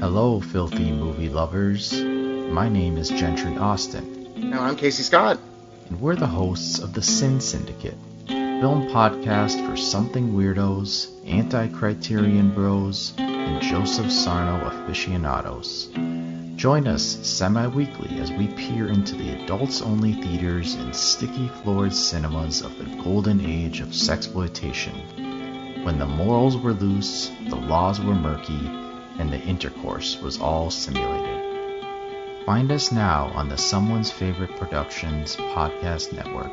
Hello, filthy movie lovers. My name is Gentry Austin. And I'm Casey Scott. And we're the hosts of the Sin Syndicate, film podcast for something weirdos, anti-criterion bros, and Joseph Sarno aficionados. Join us semi-weekly as we peer into the adults-only theaters and sticky-floored cinemas of the golden age of sexploitation, when the morals were loose, the laws were murky, and the intercourse was all simulated. Find us now on the Someone's Favorite Productions podcast network.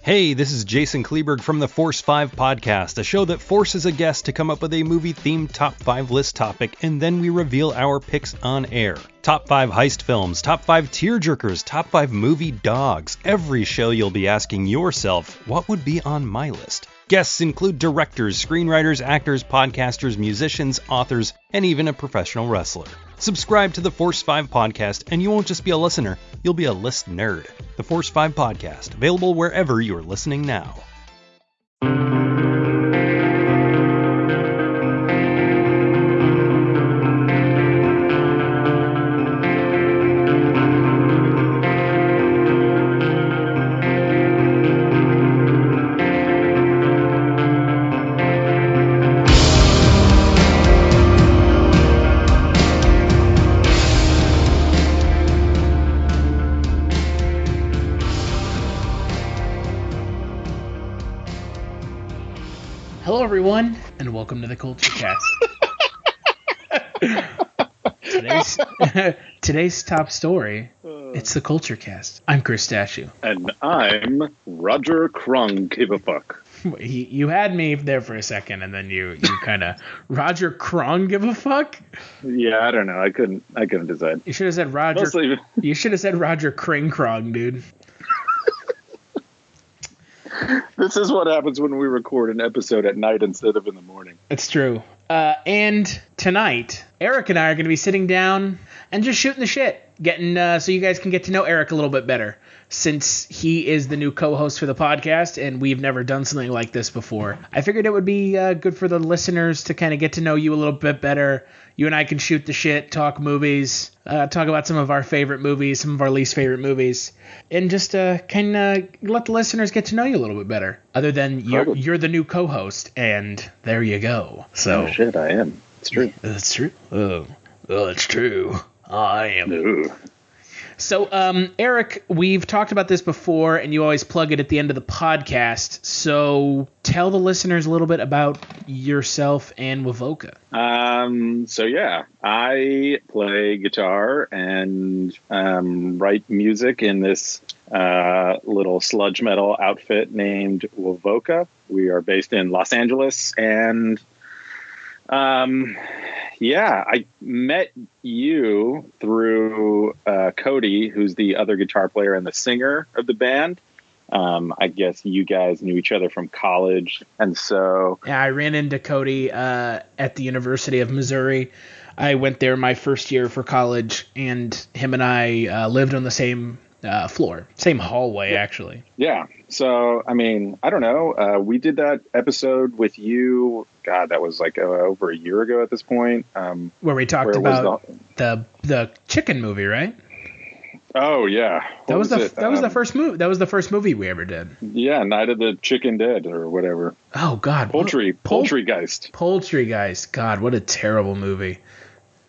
Hey, this is Jason Kleberg from the Force 5 podcast, a show that forces a guest to come up with a movie-themed top 5 list topic, and then we reveal our picks on air. Top 5 heist films, top 5 tearjerkers, top 5 movie dogs. Every show you'll be asking yourself, what would be on my list? Guests include directors, screenwriters, actors, podcasters, musicians, authors, and even a professional wrestler. Subscribe to the Force 5 podcast, and you won't just be a listener, you'll be a list nerd. The Force 5 podcast, available wherever you're listening now. Hello, everyone, and welcome to the Kulturecast. Today's top story, it's the Kulturecast. I'm Chris Stachiw. And I'm Roger Krung, give a fuck. You had me there for a second, and then you kind of... Roger Krung, give a fuck? Yeah, I don't know. I couldn't decide. You should have said Roger... Mostly... You should have said Roger Krung, dude. This is what happens when we record an episode at night instead of in the morning. It's true. And tonight, Eric and I are going to be sitting down and just shooting the shit, getting so you guys can get to know Eric a little bit better, since he is the new co-host for the podcast and we've never done something like this before. I figured it would be good for the listeners to kind of get to know you a little bit better. You and I can shoot the shit, talk movies, talk about some of our favorite movies, some of our least favorite movies, and just kind of let the listeners get to know you a little bit better. Other than you're the new co-host, and there you go. So oh shit, I am. It's true. That's true. Oh, it's true. I am. Ooh. So, Eric, we've talked about this before, and you always plug it at the end of the podcast. So, tell the listeners a little bit about yourself and Wovoka. So yeah, I play guitar and write music in this little sludge metal outfit named Wovoka. We are based in Los Angeles, and yeah, I met you through Cody, who's the other guitar player and the singer of the band. I guess you guys knew each other from college, and so... Yeah, I ran into Cody at the University of Missouri. I went there my first year for college, and him and I lived on the same floor, same hallway, actually. Yeah, so, I mean, I don't know. We did that episode with you... God, that was like over a year ago at this point. Where we talked about the chicken movie, right? Oh yeah, that was the first movie. That was the first movie we ever did. Yeah, Night of the Chicken Dead or whatever. Oh God, Poultrygeist. Poultrygeist. God, what a terrible movie.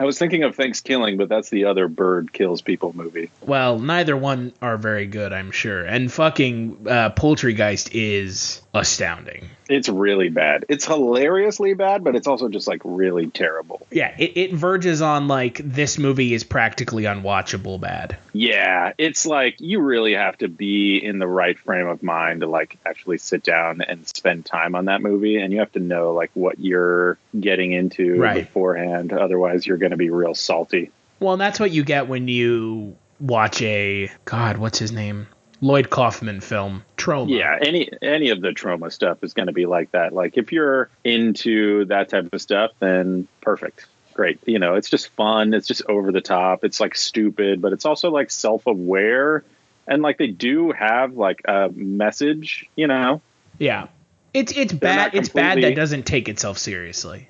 I was thinking of Thanksgiving, but that's the other bird kills people movie. Well, neither one are very good, I'm sure. And fucking Poultrygeist is astounding. It's really bad. It's hilariously bad, but it's also just like really terrible. Yeah, it verges on like this movie is practically unwatchable bad. Yeah, it's like you really have to be in the right frame of mind to like actually sit down and spend time on that movie, and you have to know like what you're getting into beforehand. Otherwise, you're going to be real salty. Well, and that's what you get when you watch what's his name? Lloyd Kaufman film, Troma. Yeah, any of the Troma stuff is going to be like that. Like, if you're into that type of stuff, then perfect. Great. You know, it's just fun. It's just over the top. It's, like, stupid, but it's also, like, self-aware And like they do have like a message, you know. Yeah. It's bad. It's bad that doesn't take itself seriously.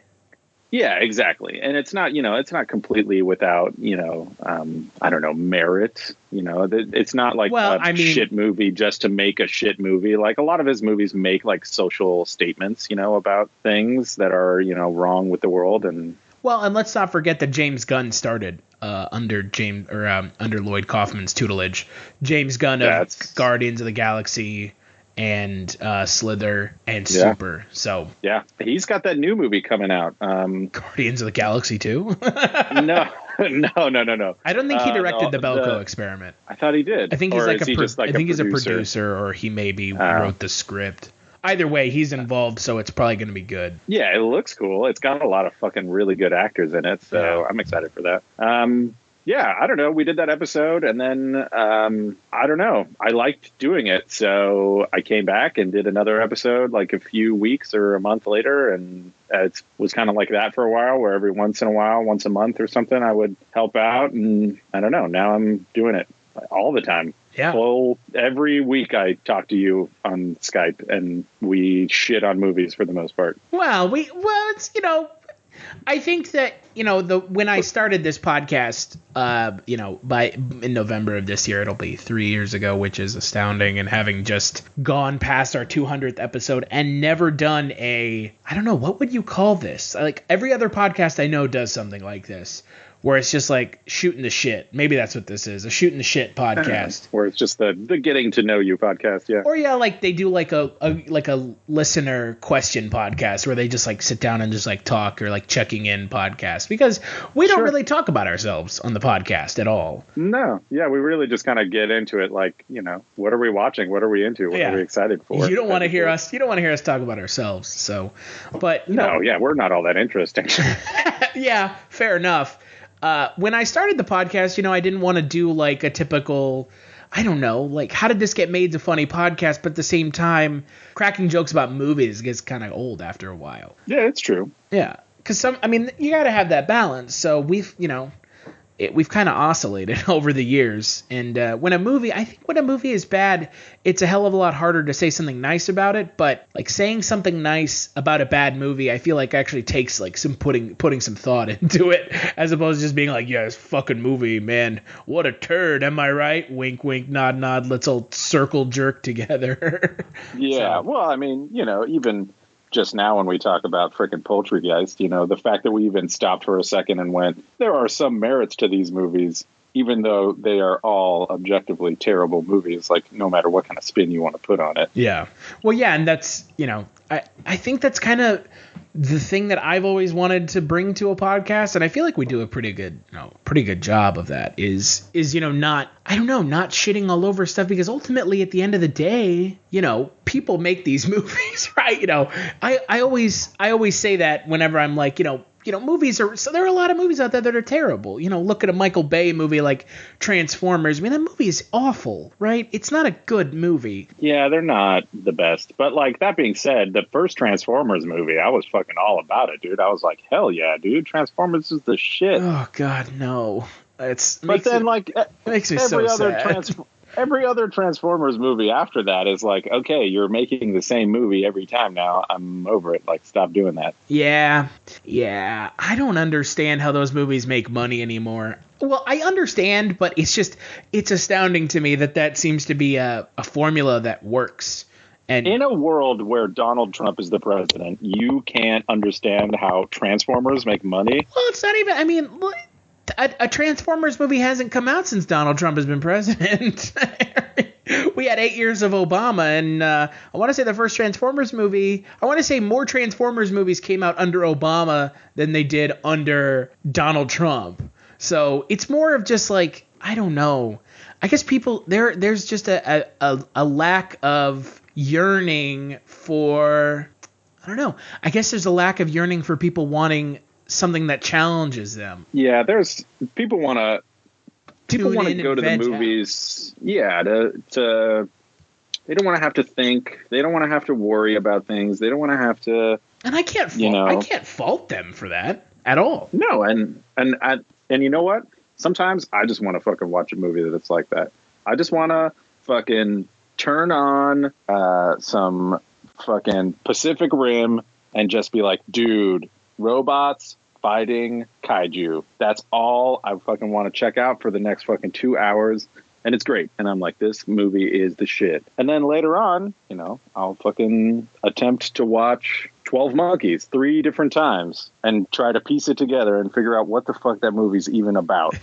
Yeah, exactly. And it's not, you know, it's not completely without, you know, I don't know, merit. You know, it's not like shit movie just to make a shit movie. Like a lot of his movies make like social statements, you know, about things that are, you know, wrong with the world. And let's not forget that James Gunn started under Lloyd Kaufman's tutelage. James Gunn of Guardians of the Galaxy and Slither and Super. So yeah, he's got that new movie coming out. Guardians of the Galaxy 2? No. I don't think he directed the Belko Experiment. I thought he did. I think he's he's a producer, or he maybe wrote the script. Either way, he's involved, so it's probably going to be good. Yeah, it looks cool. It's got a lot of fucking really good actors in it, so I'm excited for that. Yeah, I don't know. We did that episode, and then, I don't know. I liked doing it, so I came back and did another episode like a few weeks or a month later, and it was kind of like that for a while, where every once in a while, once a month or something, I would help out, and I don't know. Now I'm doing it all the time. Yeah. Well, every week I talk to you on Skype, and we shit on movies for the most part. Well, it's, you know, I think that, you know, when I started this podcast, you know, in November of this year, it'll be 3 years ago, which is astounding. And having just gone past our 200th episode and never done I don't know, what would you call this? Like every other podcast I know does something like this, where it's just like shooting the shit. Maybe that's what this is, a shooting the shit podcast. Where it's just the getting to know you podcast, yeah. Or yeah, like they do like a listener question podcast where they just like sit down and just like talk, or like checking in podcast, because we don't really talk about ourselves on the podcast at all. No, yeah, we really just kind of get into it, like, you know, what are we watching? What are we into? What are we excited for? You don't want to hear us. You don't want to hear us talk about ourselves. So, but we're not all that interesting. Yeah, fair enough. When I started the podcast, you know, I didn't want to do like a typical, I don't know, like how did this get made to funny podcast? But at the same time, cracking jokes about movies gets kind of old after a while. Yeah, it's true. Yeah, because you got to have that balance. So we've kind of oscillated over the years. And when a movie is bad, it's a hell of a lot harder to say something nice about it. But like saying something nice about a bad movie, I feel like actually takes like some putting some thought into it, as opposed to just being like, yeah, this fucking movie, man, what a turd. Am I right? Wink, wink, nod, nod. Let's all circle jerk together. Yeah. So. Well, I mean, you know, even just now when we talk about frickin' Poultrygeist, you know, the fact that we even stopped for a second and went, there are some merits to these movies, even though they are all objectively terrible movies, like no matter what kind of spin you want to put on it. Yeah. Well, yeah, and that's, you know, I think that's kind of the thing that I've always wanted to bring to a podcast, and I feel like we do a pretty good job of that, is you know, not shitting all over stuff, because ultimately at the end of the day, you know, people make these movies, right? You know, I always say that whenever I'm like, you know, movies are, so there are a lot of movies out there that are terrible. You know, look at a Michael Bay movie like Transformers. I mean, that movie is awful, right? It's not a good movie. Yeah, they're not the best. But like, that being said, the first Transformers movie, I was fucking all about it, dude. I was like, hell yeah, dude. Transformers is the shit. Oh God, no. Makes me so sad. Every other Transformers movie after that is like, okay, you're making the same movie every time now. I'm over it. Like, stop doing that. Yeah. I don't understand how those movies make money anymore. Well, I understand, but it's astounding to me that seems to be a formula that works. And in a world where Donald Trump is the president, you can't understand how Transformers make money. Well, it's not even, I mean, a Transformers movie hasn't come out since Donald Trump has been president. We had 8 years of Obama, and I want to say the first Transformers movie, I want to say more Transformers movies came out under Obama than they did under Donald Trump. So it's more of just like, I don't know. I guess people, there's just a lack of yearning for, I don't know. I guess there's a lack of yearning for people wanting something that challenges them. Yeah, there's people want to go to the movies. Yeah, to they don't want to have to think. They don't want to have to worry about things. They don't want to have to. And I can't fault them for that at all. No, and you know what? Sometimes I just want to fucking watch a movie that's like that. I just want to fucking turn on some fucking Pacific Rim and just be like, dude, robots fighting kaiju. That's all I fucking want to check out for the next fucking 2 hours. And it's great. And I'm like, this movie is the shit. And then later on, you know, I'll fucking attempt to watch 12 Monkeys 3 different times and try to piece it together and figure out what the fuck that movie's even about.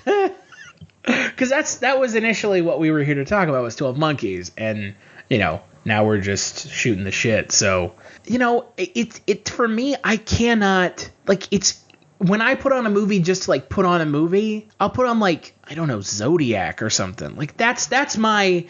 Because that was initially what we were here to talk about, was 12 Monkeys. And, you know, now we're just shooting the shit. So, you know, it for me, I cannot, like, it's, when I put on a movie just to, like, put on a movie, I'll put on, like, I don't know, Zodiac or something. Like, that's my,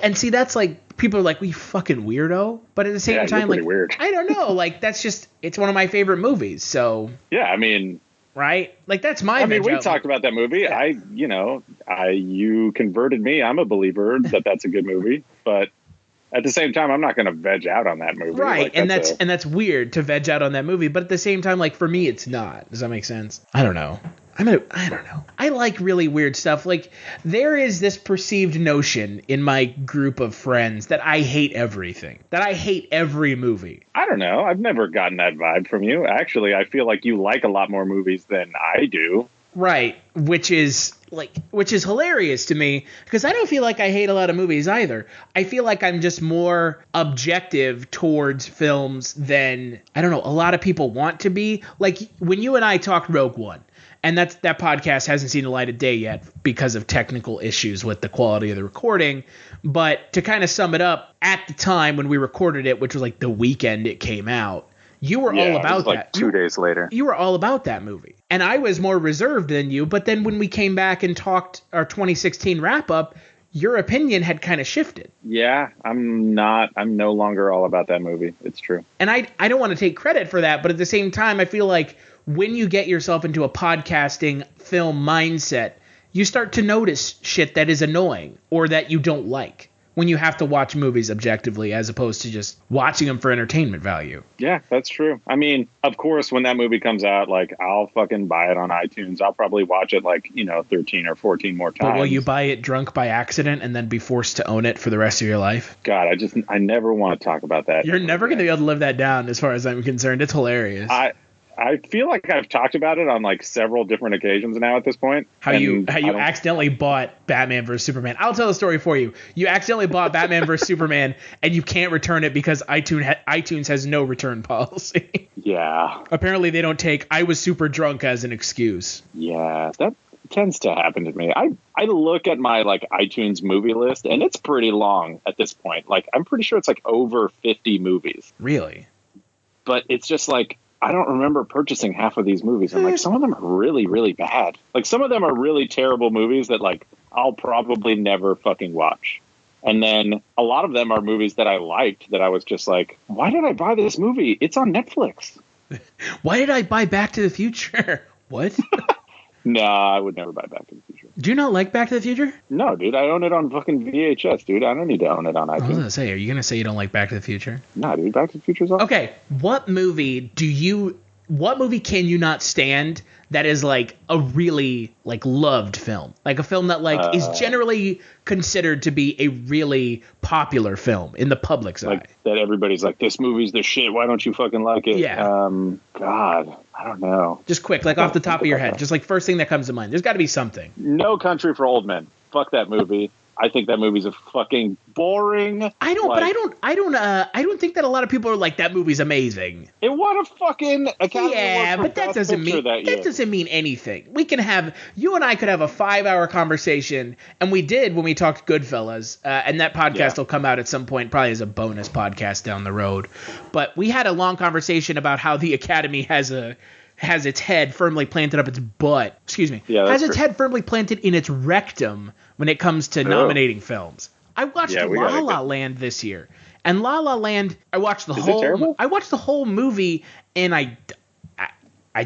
and see, that's like, people are like, we fucking weirdo. But at the same time, like, weird. I don't know, like, that's just, it's one of my favorite movies. So, yeah, I mean, right? Like, that's my, I mean, we talked about that movie. Yeah. You converted me. I'm a believer that that's a good movie, but at the same time, I'm not going to veg out on that movie. Right, like, and that's weird to veg out on that movie, but at the same time, like, for me, it's not. Does that make sense? I don't know. I don't know. I like really weird stuff. Like, there is this perceived notion in my group of friends that I hate everything. That I hate every movie. I don't know. I've never gotten that vibe from you. Actually, I feel like you like a lot more movies than I do. Right, which is hilarious to me, because I don't feel like I hate a lot of movies either. I feel like I'm just more objective towards films than, I don't know, a lot of people want to be. Like, when you and I talked Rogue One, and that podcast hasn't seen the light of day yet because of technical issues with the quality of the recording. But to kind of sum it up, at the time when we recorded it, which was like the weekend it came out, you were all about like that. 2 days later. You were all about that movie. And I was more reserved than you. But then when we came back and talked our 2016 wrap up, your opinion had kind of shifted. Yeah, I'm no longer all about that movie. It's true. And I don't want to take credit for that. But at the same time, I feel like when you get yourself into a podcasting film mindset, you start to notice shit that is annoying or that you don't like when you have to watch movies objectively as opposed to just watching them for entertainment value. Yeah, that's true. I mean, of course, when that movie comes out, like, I'll fucking buy it on iTunes. I'll probably watch it, like, 13 or 14 more times. But will you buy it drunk by accident and then be forced to own it for the rest of your life? God, I never want to talk about that. You're never going to be able to live that down as far as I'm concerned. It's hilarious. I feel like I've talked about it on, like, several different occasions now at this point. How you accidentally bought Batman vs. Superman. I'll tell the story for you. You accidentally bought Batman vs. Superman, and you can't return it because iTunes has no return policy. Yeah. Apparently they don't take "I was super drunk" as an excuse. Yeah, that tends to happen to me. I look at my, like, iTunes movie list, and it's pretty long at this point. Like, I'm pretty sure it's, like, over 50 movies. Really? But it's just, like, I don't remember purchasing half of these movies. And, like, some of them are really, really bad. Like, some of them are really terrible movies that, like, I'll probably never fucking watch. And then a lot of them are movies that I liked that I was just like, why did I buy this movie? It's on Netflix. Why did I buy Back to the Future? What? No, I would never buy Back to the Future. Do you not like Back to the Future? No, dude. I own it on fucking VHS, dude. I don't need to own it on iTunes. I was going to say, are you going to say you don't like Back to the Future? No, dude. Back to the Future's awesome. Okay, what movie can you not stand that is, like, a really, like, loved film? Like, a film that, like, is generally considered to be a really popular film in the public's eye. That everybody's like, this movie's the shit. Why don't you fucking like it? Yeah. God, I don't know. Just quick, like, off the top of your head. Just, like, first thing that comes to mind. There's got to be something. No Country for Old Men. Fuck that movie. I think that movie's a fucking boring. I don't think that a lot of people are like, that movie's amazing. It won a fucking Academy Yeah, Award for but that Best Picture doesn't mean anything. You and I could have a 5-hour conversation, and we did when we talked Goodfellas, and that podcast will come out at some point, probably as a bonus podcast down the road. But we had a long conversation about how the Academy has its head firmly planted up its butt. Excuse me. Yeah, has its head firmly planted in its rectum when it comes to nominating films. I watched La La Land this year, and La La Land. I watched the whole movie, and I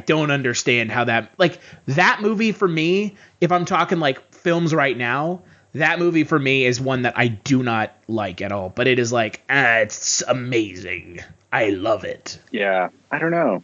don't understand how that movie for me. If I'm talking like films right now, that movie for me is one that I do not like at all. But it is like, it's amazing. I love it. Yeah, I don't know.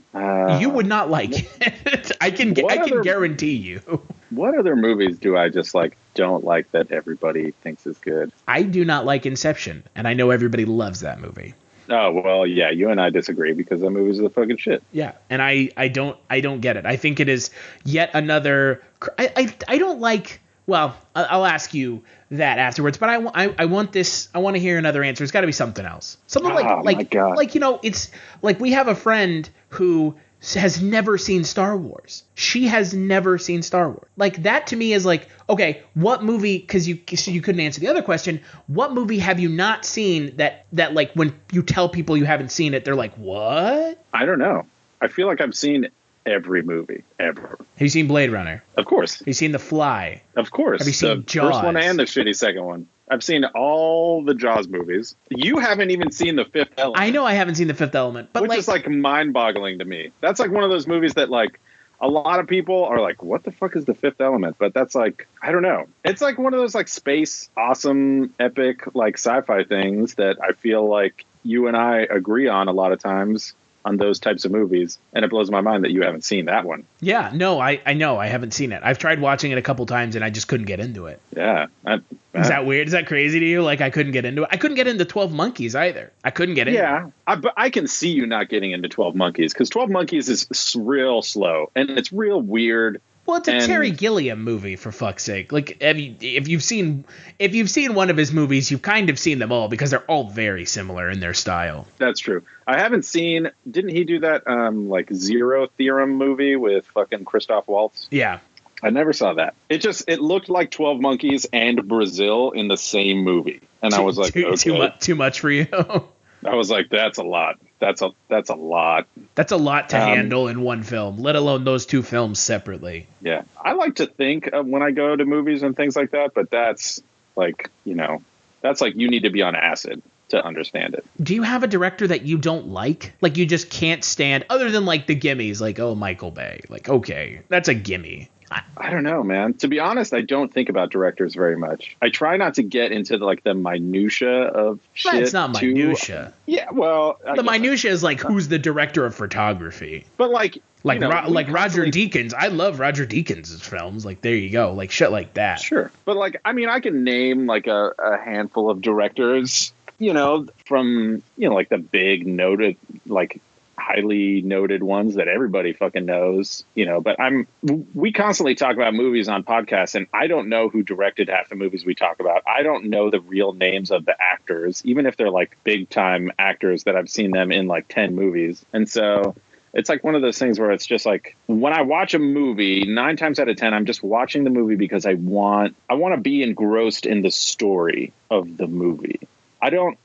You would not like it. I can guarantee you. What other movies do I just like don't like that everybody thinks is good. I do not like Inception, and I know everybody loves that movie. Oh, well, yeah, you and I disagree because that movie's the fucking shit. Yeah, and I don't get it. I think it is yet another. I don't like. Well, I'll ask you that afterwards. But I want this. I want to hear another answer. It's got to be something else. Something like you know, it's like we have a friend who has never seen Star Wars. She has never seen Star Wars. Like, that to me is like, okay, what movie, because you couldn't answer the other question, what movie have you not seen that like when you tell people you haven't seen it, they're like, what? I don't know. I feel like I've seen every movie ever. Have you seen Blade Runner? Of course. Have you seen The Fly? Of course. Have you seen the Jaws? First one and the shitty second one. I've seen all the Jaws movies. You haven't even seen The Fifth Element. I know I haven't seen The Fifth Element, but which is like mind-boggling to me. That's like one of those movies that like a lot of people are like, what the fuck is The Fifth Element? But that's like, I don't know. It's like one of those like space, awesome, epic, like sci-fi things that I feel like you and I agree on a lot of times on those types of movies, and it blows my mind that you haven't seen that one. Yeah, no, I know I haven't seen it. I've tried watching it a couple times and I just couldn't get into it. Yeah. Is that weird? Is that crazy to you? Like, I couldn't get into it. I couldn't get into 12 Monkeys either. I couldn't get into it. Yeah, but I can see you not getting into 12 Monkeys, because 12 Monkeys is real slow, and it's real weird. Well, it's a Terry Gilliam movie, for fuck's sake. Like, if you've seen one of his movies, you've kind of seen them all, because they're all very similar in their style. That's true. I haven't seen. Didn't he do that like Zero Theorem movie with fucking Christoph Waltz? Yeah. I never saw that. It looked like 12 Monkeys and Brazil in the same movie, and I was like, okay, too much for you. I was like, that's a lot. That's a lot. That's a lot to handle in one film, let alone those two films separately. Yeah. I like to think when I go to movies and things like that, but that's like, that's like you need to be on acid to understand it. Do you have a director that you don't like? Like, you just can't stand, other than like the gimmies, like, oh, Michael Bay. Like, okay, that's a gimme. I don't know, man. To be honest, I don't think about directors very much. I try not to get into the minutia of shit. It's not minutia. Yeah, well, the minutia is like who's the director of photography. But like Roger Deakins. I love Roger Deakins' films. Like, there you go, like shit like that. Sure, but like, I mean, I can name like a handful of directors, from like the big noted, like highly noted ones that everybody fucking knows, but we constantly talk about movies on podcasts, and I don't know who directed half the movies we talk about. I don't know the real names of the actors, even if they're like big time actors that I've seen them in like 10 movies. And so it's like one of those things where it's just like, when I watch a movie, 9 times out of 10, I'm just watching the movie because I want to be engrossed in the story of the movie. I don't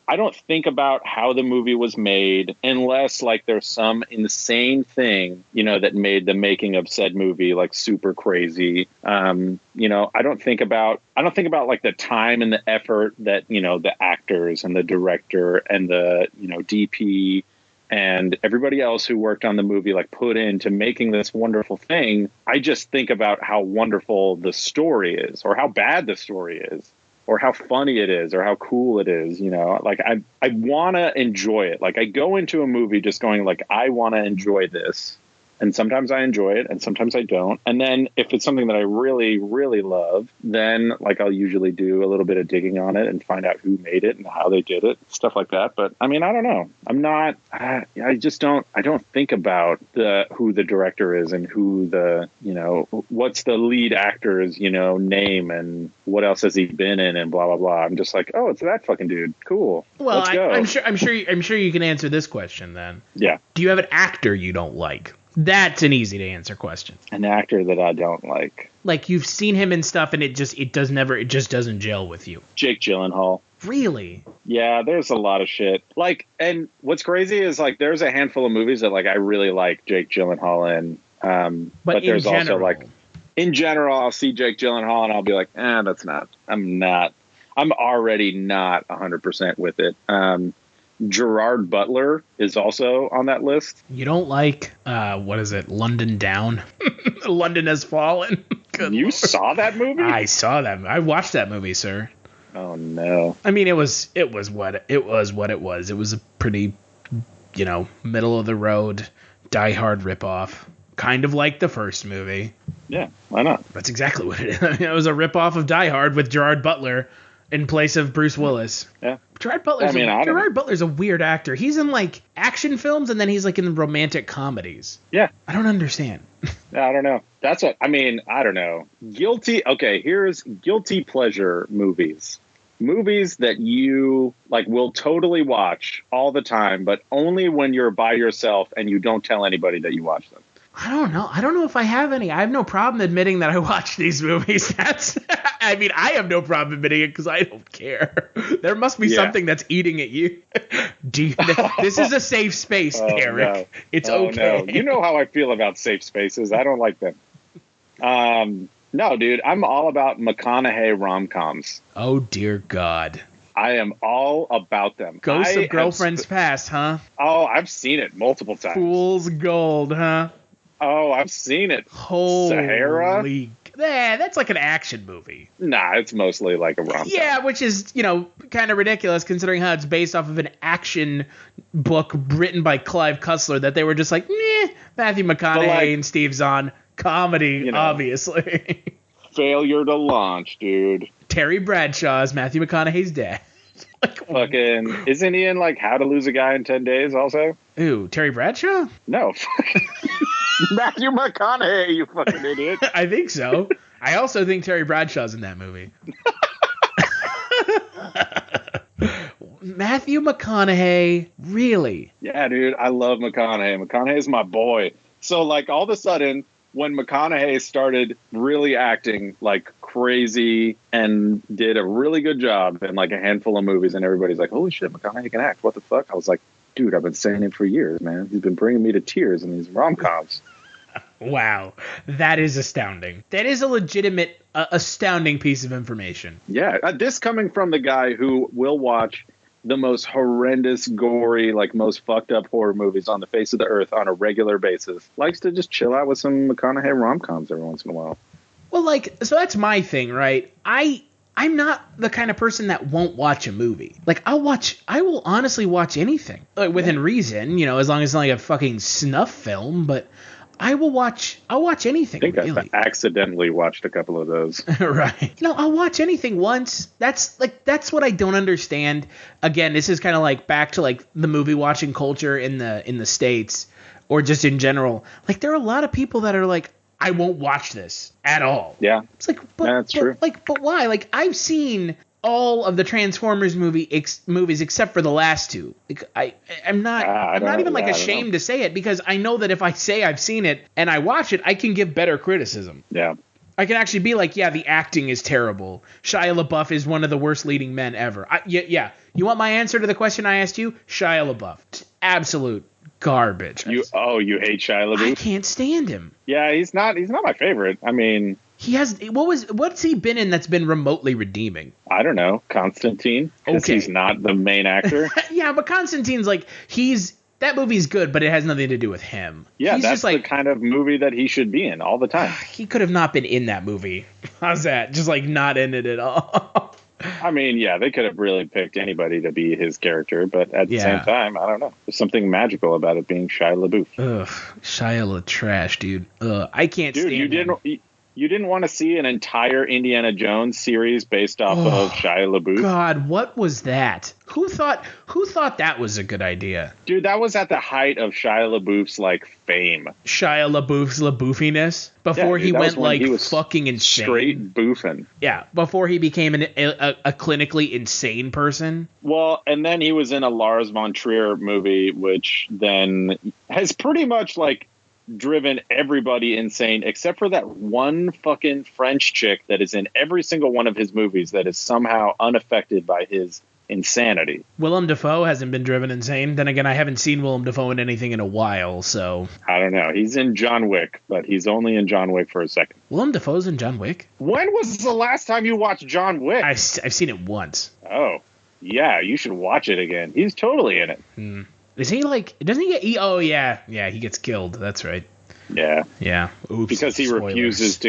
think about how the movie was made unless like there's some insane thing, that made the making of said movie like super crazy. I don't think about like the time and the effort that, the actors and the director and the, DP and everybody else who worked on the movie like put into making this wonderful thing. I just think about how wonderful the story is, or how bad the story is, or how funny it is, or how cool it is, like I want to enjoy it. Like, I go into a movie just going like, I want to enjoy this. And sometimes I enjoy it and sometimes I don't. And then if it's something that I really, really love, then like I'll usually do a little bit of digging on it and find out who made it and how they did it, stuff like that. But I mean, I don't know. I don't think about who the director is and who what's the lead actor's, name and what else has he been in and blah, blah, blah. I'm just like, oh, it's that fucking dude. Cool. Well, let's go. I'm sure you can answer this question then. Yeah. Do you have an actor you don't like? That's an easy to answer question. An actor that I don't like. Like, you've seen him in stuff and it just doesn't gel with you. Jake Gyllenhaal. Really? Yeah, there's a lot of shit. Like, and what's crazy is like there's a handful of movies that like I really like Jake Gyllenhaal in. But there's also like, in general, I'll see Jake Gyllenhaal and I'll be like, I'm already not 100% with it. Gerard Butler is also on that list. You don't like, what is it, London Down? London Has Fallen. You saw that movie? I saw that. I watched that movie, sir. Oh, no. I mean, it was what it was. It was a pretty, middle of the road, Die Hard ripoff. kind of like the first movie. Yeah, why not? That's exactly what it is. I mean, it was a ripoff of Die Hard with Gerard Butler in place of Bruce Willis. Yeah. Gerard Butler's a weird actor. He's in like action films and then he's like in romantic comedies. Yeah. I don't understand. I don't know. That's what I mean. I don't know. Here's guilty pleasure movies. Movies that you like will totally watch all the time, but only when you're by yourself and you don't tell anybody that you watch them. I don't know. I don't know if I have any. I have no problem admitting that I watch these movies. I have no problem admitting it because I don't care. There must be something that's eating at you. This is a safe space, Eric. No. It's okay. No. You know how I feel about safe spaces. I don't like them. No, dude, I'm all about McConaughey rom-coms. Oh, dear God. I am all about them. Ghosts of Girlfriend's Past, huh? Oh, I've seen it multiple times. Fool's Gold, huh? Oh, I've seen it. Holy. Sahara? Yeah, that's like an action movie. Nah, it's mostly like a rom-com. Yeah, which is, kind of ridiculous considering how it's based off of an action book written by Clive Cussler that they were just like, meh, Matthew McConaughey and Steve Zahn. Comedy, obviously. Failure to launch, dude. Terry Bradshaw is Matthew McConaughey's dad. Fucking, isn't he in like How to Lose a Guy in 10 Days also? Ooh, Terry Bradshaw? No. Matthew McConaughey, you fucking idiot. I think so. I also think Terry Bradshaw's in that movie. Matthew McConaughey, really? Yeah, dude, I love McConaughey. McConaughey's my boy. So, like, all of a sudden, when McConaughey started really acting like crazy and did a really good job in like a handful of movies, and everybody's like, holy shit, McConaughey can act. What the fuck? I was like, dude, I've been saying it for years, man. He's been bringing me to tears in these rom-coms. Wow. That is astounding. That is a legitimate, astounding piece of information. Yeah. This coming from the guy who will watch the most horrendous, gory, like most fucked up horror movies on the face of the earth on a regular basis. Likes to just chill out with some McConaughey rom-coms every once in a while. Well, so that's my thing, right? I'm not the kind of person that won't watch a movie. Like, I will honestly watch anything. Like, within reason, as long as it's not like a fucking snuff film, but I'll watch anything. I think really. I accidentally watched a couple of those. Right. I'll watch anything once. That's what I don't understand. Again, this is kind of like back to like the movie watching culture in the States or just in general. Like, there are a lot of people that are like, I won't watch this at all. Yeah. It's like, that's true. Like, but why? Like, I've seen all of the Transformers movies except for the last two. Like, I'm not even ashamed to say it because I know that if I say I've seen it and I watch it, I can give better criticism. Yeah. I can actually be like, yeah, the acting is terrible. Shia LaBeouf is one of the worst leading men ever. Yeah. You want my answer to the question I asked you? Shia LaBeouf. Absolute garbage. You hate Shia LaBeouf? I can't stand him. Yeah, he's not my favorite. I mean, what's he been in that's been remotely redeeming? I don't know. Constantine? Because he's not the main actor. Yeah, but Constantine's like, that movie's good, but it has nothing to do with him. Yeah, he's that's just like the kind of movie that he should be in all the time. He could have not been in that movie. How's that? Just like not in it at all. I mean, yeah, they could have really picked anybody to be his character, but at the same time, I don't know. There's something magical about it being Shia LaBeouf. Ugh, Shia LaTrash, dude. I can't stand him. You didn't want to see an entire Indiana Jones series based off of Shia LaBeouf? God, what was that? Who thought that was a good idea? Dude, that was at the height of Shia LaBeouf's like fame. Shia LaBeouf's LaBeoufiness before he went like he was fucking insane. Straight boofing. Yeah, before he became a clinically insane person. Well, and then he was in a Lars von Trier movie, which then has pretty much like driven everybody insane except for that one fucking French chick that is in every single one of his movies that is somehow unaffected by his insanity. Willem Dafoe hasn't been driven insane. Then again, I haven't seen Willem Dafoe in anything in a while, so I don't know. He's in John Wick, but he's only in John Wick for a second. Willem Dafoe's in John Wick? When was the last time you watched John Wick? I've seen it once. Oh, yeah, you should watch it again. He's totally in it. Is he like, doesn't he get, oh yeah, he gets killed. That's right. Yeah. Oops. Because he Spoilers. refuses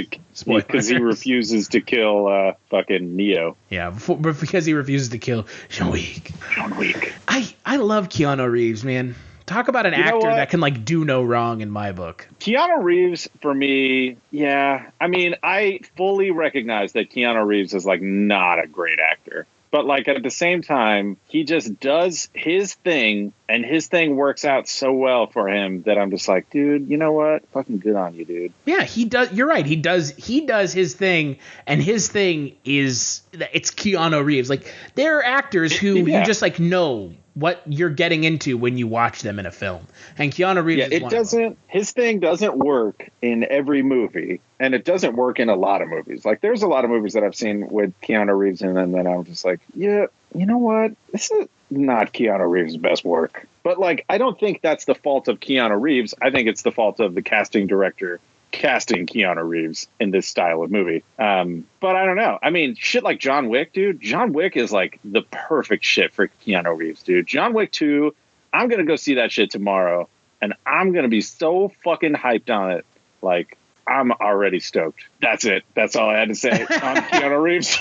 to kill fucking Neo. Yeah, because he refuses to kill John Wick. John Wick. I love Keanu Reeves, man. Talk about an actor that can like do no wrong in my book. Keanu Reeves, for me, yeah. I mean, I fully recognize that Keanu Reeves is like not a great actor. But like at the same time, he just does his thing, and his thing works out so well for him that I'm just like, dude, you know what? Fucking good on you, dude. Yeah, he does. You're right. He does his thing, and his thing it's Keanu Reeves. Like there are actors who you just like know what you're getting into when you watch them in a film, and Keanu Reeves. Yeah, it doesn't. His thing doesn't work in every movie, and it doesn't work in a lot of movies. Like there's a lot of movies that I've seen with Keanu Reeves in, and then I'm just like, yeah, you know what? This is not Keanu Reeves' best work. But like, I don't think that's the fault of Keanu Reeves. I think it's the fault of the casting director casting Keanu Reeves in this style of movie. But I don't know. I mean, shit like John Wick, dude. John Wick is like the perfect shit for Keanu Reeves, dude. John Wick 2, I'm going to go see that shit tomorrow, and I'm going to be so fucking hyped on it. Like, I'm already stoked. That's it. That's all I had to say on Keanu Reeves.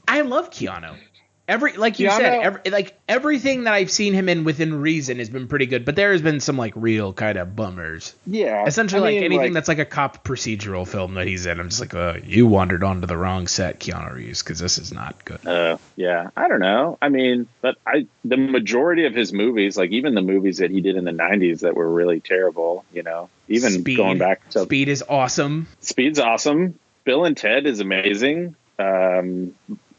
I love Keanu. Everything that I've seen him in within reason has been pretty good, but there has been some like real kind of bummers. Yeah, essentially, anything that's like a cop procedural film that he's in, I'm just like, you wandered onto the wrong set, Keanu Reeves, because this is not good. Yeah, I don't know. I mean, but the majority of his movies, like even the movies that he did in the '90s that were really terrible, you know, even Speed. Going back to Speed is awesome. Speed's awesome. Bill and Ted is amazing.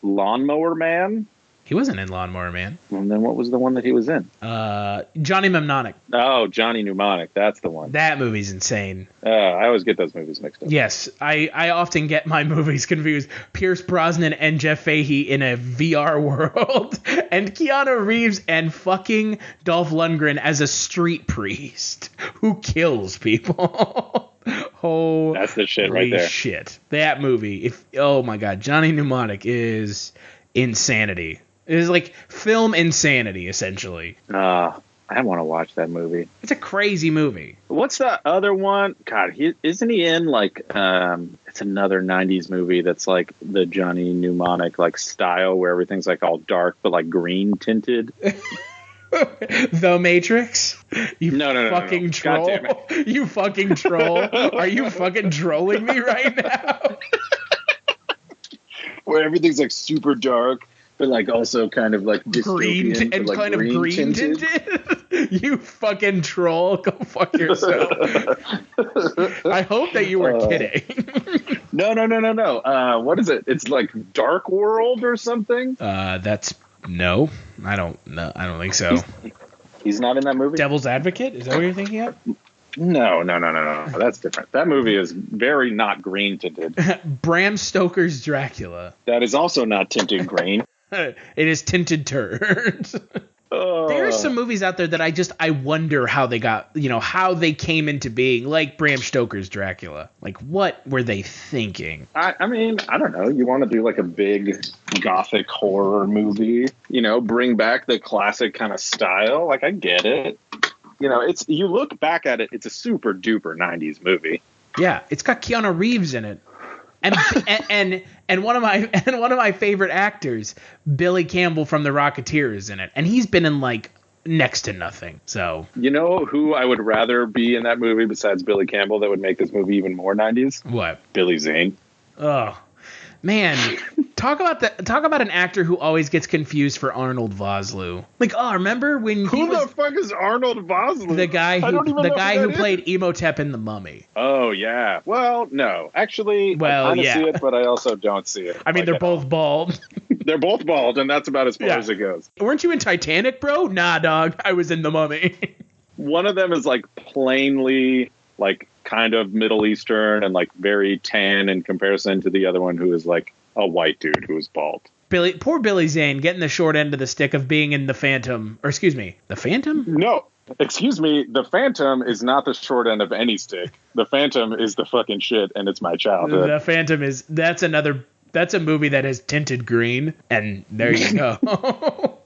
Lawnmower Man. He wasn't in Lawnmower Man. And then what was the one that he was in? Johnny Mnemonic. Oh, Johnny Mnemonic. That's the one. That movie's insane. I always get those movies mixed up. Yes, I often get my movies confused. Pierce Brosnan and Jeff Fahey in a VR world, and Keanu Reeves and fucking Dolph Lundgren as a street priest who kills people. Oh, that's the shit right there. Shit, that movie. Oh my god, Johnny Mnemonic is insanity. It is like film insanity, essentially. I want to watch that movie. It's a crazy movie. What's the other one? God, isn't he in like it's another 90s movie that's like the Johnny Mnemonic like style where everything's like all dark but like green tinted? The Matrix? No. Fucking troll. God damn it. You fucking troll. Are you fucking trolling me right now? Where everything's like super dark, but like also kind of like green and like kind of green tinted. You fucking troll. Go fuck yourself. I hope that you were kidding. No. What is it? It's like Dark World or something? No. I don't think so. He's not in that movie? Devil's Advocate? Is that what you're thinking of? No. That's different. That movie is very not green tinted. Bram Stoker's Dracula. That is also not tinted green. It is tinted turds. There's some movies out there that I wonder how they got, how they came into being, like Bram Stoker's Dracula. Like, what were they thinking? I mean, I don't know. You want to do like a big gothic horror movie, bring back the classic kind of style. Like, I get it. You look back at it, it's a super duper 90s movie. Yeah, it's got Keanu Reeves in it. And one of my favorite actors, Billy Campbell from The Rocketeer, is in it, and he's been in like next to nothing. So you know who I would rather be in that movie besides Billy Campbell that would make this movie even more 90s? What? Billy Zane. Oh man, talk about an actor who always gets confused for Arnold Vosloo. Like, remember when the fuck is Arnold Vosloo? The guy who played Imhotep in The Mummy. Oh yeah. Well, no, actually, I kind of see it, but I also don't see it. I mean, they're both bald. They're both bald, and that's about as far as it goes. Weren't you in Titanic, bro? Nah, dog. I was in The Mummy. One of them is like plainly like kind of Middle Eastern and like very tan in comparison to the other one who is like a white dude who is bald. Poor Billy Zane getting the short end of the stick of being in The Phantom. Or excuse me, The Phantom? No, excuse me. The Phantom is not the short end of any stick. The Phantom is the fucking shit, and it's my childhood. The Phantom that's a movie that is tinted green, and there you go.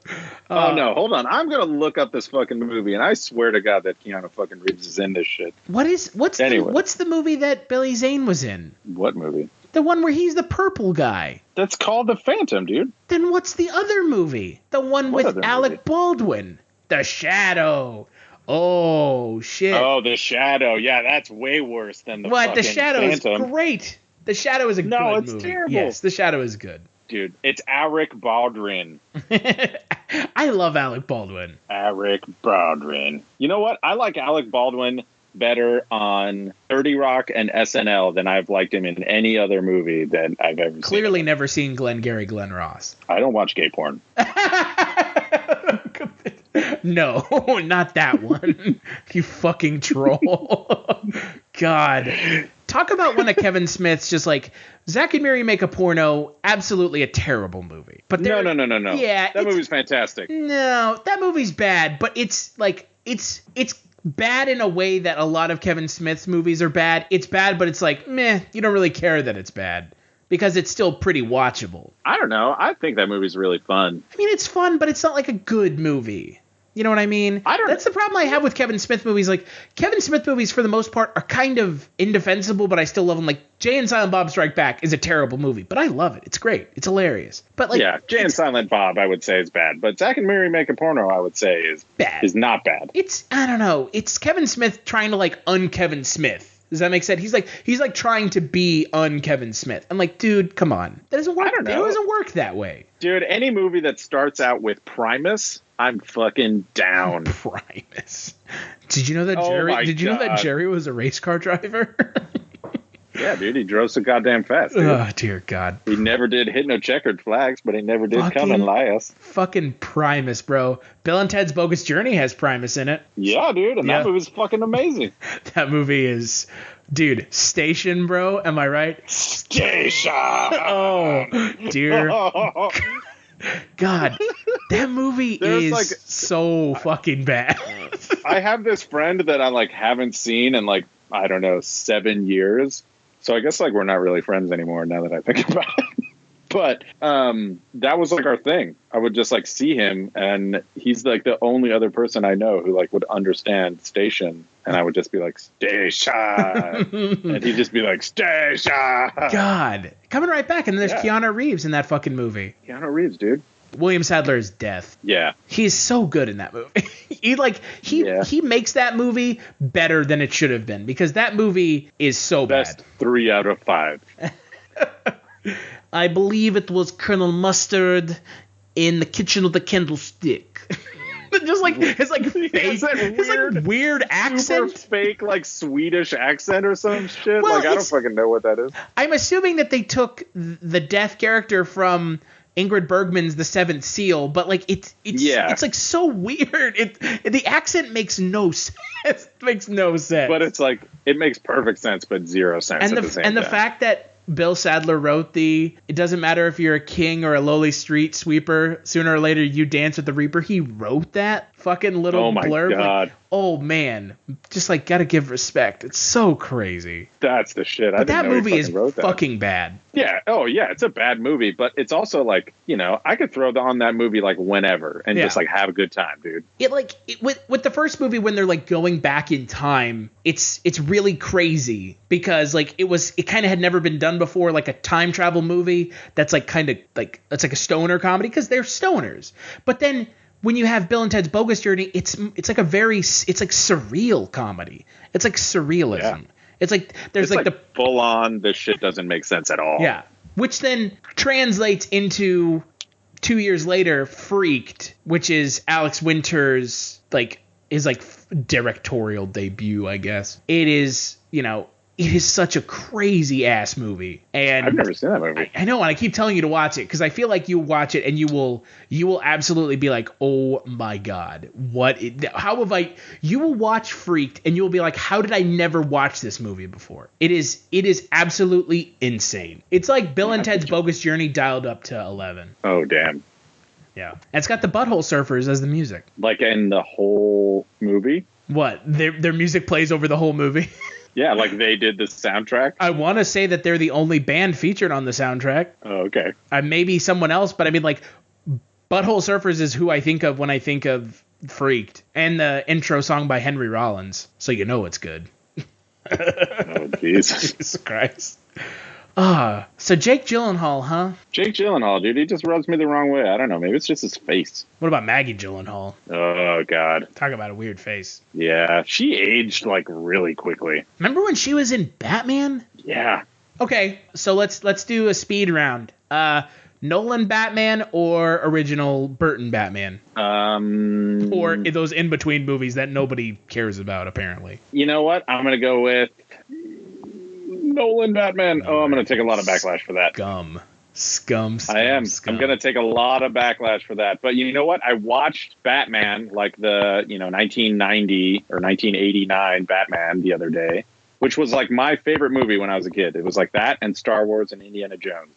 Oh no, hold on. I'm gonna look up this fucking movie, and I swear to God that Keanu fucking Reeves is in this shit. What's the movie that Billy Zane was in? What movie? The one where he's the purple guy. That's called The Phantom, dude. Then what's the other movie? The one with Alec Baldwin. The Shadow. Oh shit! Oh, The Shadow. Yeah, that's way worse than the What? fucking The Shadow Phantom. is great. The Shadow is a good movie. It's terrible. Yes, The Shadow is good. Dude, it's Eric Baldwin. I love Alec Baldwin. Eric Baldwin. You know what? I like Alec Baldwin better on 30 Rock and SNL than I've liked him in any other movie that I've ever seen. Clearly never seen Glengarry Glen Ross. I don't watch gay porn. No, not that one. You fucking troll. God. Talk about one of Kevin Smith's just like, Zack and Miri Make a Porno, absolutely a terrible movie. But No. Yeah. That movie's fantastic. No, that movie's bad, but it's like, it's bad in a way that a lot of Kevin Smith's movies are bad. It's bad, but it's like, meh, you don't really care that it's bad. Because it's still pretty watchable. I don't know. I think that movie's really fun. I mean, it's fun, but it's not like a good movie. You know what I mean? That's the problem I have with Kevin Smith movies. Like, Kevin Smith movies, for the most part, are kind of indefensible, but I still love them. Like, Jay and Silent Bob Strike Back is a terrible movie, but I love it. It's great. It's hilarious. But like, yeah, Jay and Silent Bob, I would say is bad, but Zack and Miri Make a Porno, I would say is bad. Is not bad. I don't know. It's Kevin Smith trying to like un-Kevin Smith. Does that make sense? He's like trying to be un-Kevin Smith. I'm like, dude, come on. That doesn't work. It doesn't work that way. Dude, any movie that starts out with Primus, I'm fucking down. Primus. Did you know that Jerry was a race car driver? Yeah, dude, he drove so goddamn fast. Dude. Oh, dear God. He never did hit no checkered flags, but he never did come and lie us. Fucking Primus, bro. Bill and Ted's Bogus Journey has Primus in it. Yeah, dude, and that movie's fucking amazing. That movie is... Dude, Station, bro. Am I right? Station! Oh, dear God. That movie is like, so fucking bad. I have this friend that I like haven't seen in like, I don't know, 7 years. So I guess like we're not really friends anymore now that I think about it. But that was like our thing. I would just like see him, and he's like the only other person I know who like would understand Station, and I would just be like, Station, and he'd just be like, Station. God, coming right back, and then there's Keanu Reeves in that fucking movie. Keanu Reeves, dude. William Sadler's death. Yeah, he's so good in that movie. He makes that movie better than it should have been, because that movie is so best bad. 3 out of 5. I believe it was Colonel Mustard in the kitchen with the candlestick. Just like it's like fake, it's like weird accent, super fake like Swedish accent or some shit. Well, like I don't fucking know what that is. I'm assuming that they took the death character from Ingrid Bergman's The Seventh Seal, but like it's like so weird. The accent makes no sense. It makes no sense. But it's like it makes perfect sense, but zero sense at the same time. The fact that Bill Sadler wrote it doesn't matter if you're a king or a lowly street sweeper, sooner or later you dance with the Reaper. He wrote that fucking little blurb. God. Like, oh man, just like gotta give respect. It's so crazy. That's the shit. But that movie is fucking bad. Yeah. Oh yeah, it's a bad movie, but it's also like, you know, I could throw on that movie like whenever and just like have a good time, dude. With the first movie, when they're like going back in time, it's really crazy because like it kind of had never been done before, like a time travel movie that's like kind of like it's like a stoner comedy because they're stoners. But then when you have Bill and Ted's Bogus Journey, it's like surreal comedy. It's like surrealism. Yeah. It's like there's like the full on this shit doesn't make sense at all. Yeah. Which then translates into 2 years later Freaked, which is Alex Winter's his directorial debut, I guess. It is, it is such a crazy ass movie, and I've never seen that movie. I know, and I keep telling you to watch it because I feel like you watch it and you will absolutely be like, oh my god, you will watch Freaked and you will be like, how did I never watch this movie before? It is absolutely insane. It's like Bill and Ted's Bogus Journey dialed up to 11. Oh damn. Yeah, and it's got the Butthole Surfers as the music. Like in the whole movie? What? Their music plays over the whole movie? Yeah, like they did the soundtrack. I want to say that they're the only band featured on the soundtrack. Oh, okay. Maybe someone else, but I mean, like, Butthole Surfers is who I think of when I think of Freaked. And the intro song by Henry Rollins, so you know it's good. Oh, Jesus. Jesus Christ. So Jake Gyllenhaal, huh? Jake Gyllenhaal, dude, he just rubs me the wrong way. I don't know. Maybe it's just his face. What about Maggie Gyllenhaal? Oh, God. Talk about a weird face. Yeah, she aged, like, really quickly. Remember when she was in Batman? Yeah. Okay, so let's do a speed round. Nolan Batman or original Burton Batman? Or those in-between movies that nobody cares about, apparently. You know what? I'm going to go with Nolan Batman. Oh, I'm going to take a lot of backlash for that. Scum. I am. I'm going to take a lot of backlash for that. But you know what? I watched Batman, like the 1990 or 1989 Batman the other day, which was like my favorite movie when I was a kid. It was like that and Star Wars and Indiana Jones.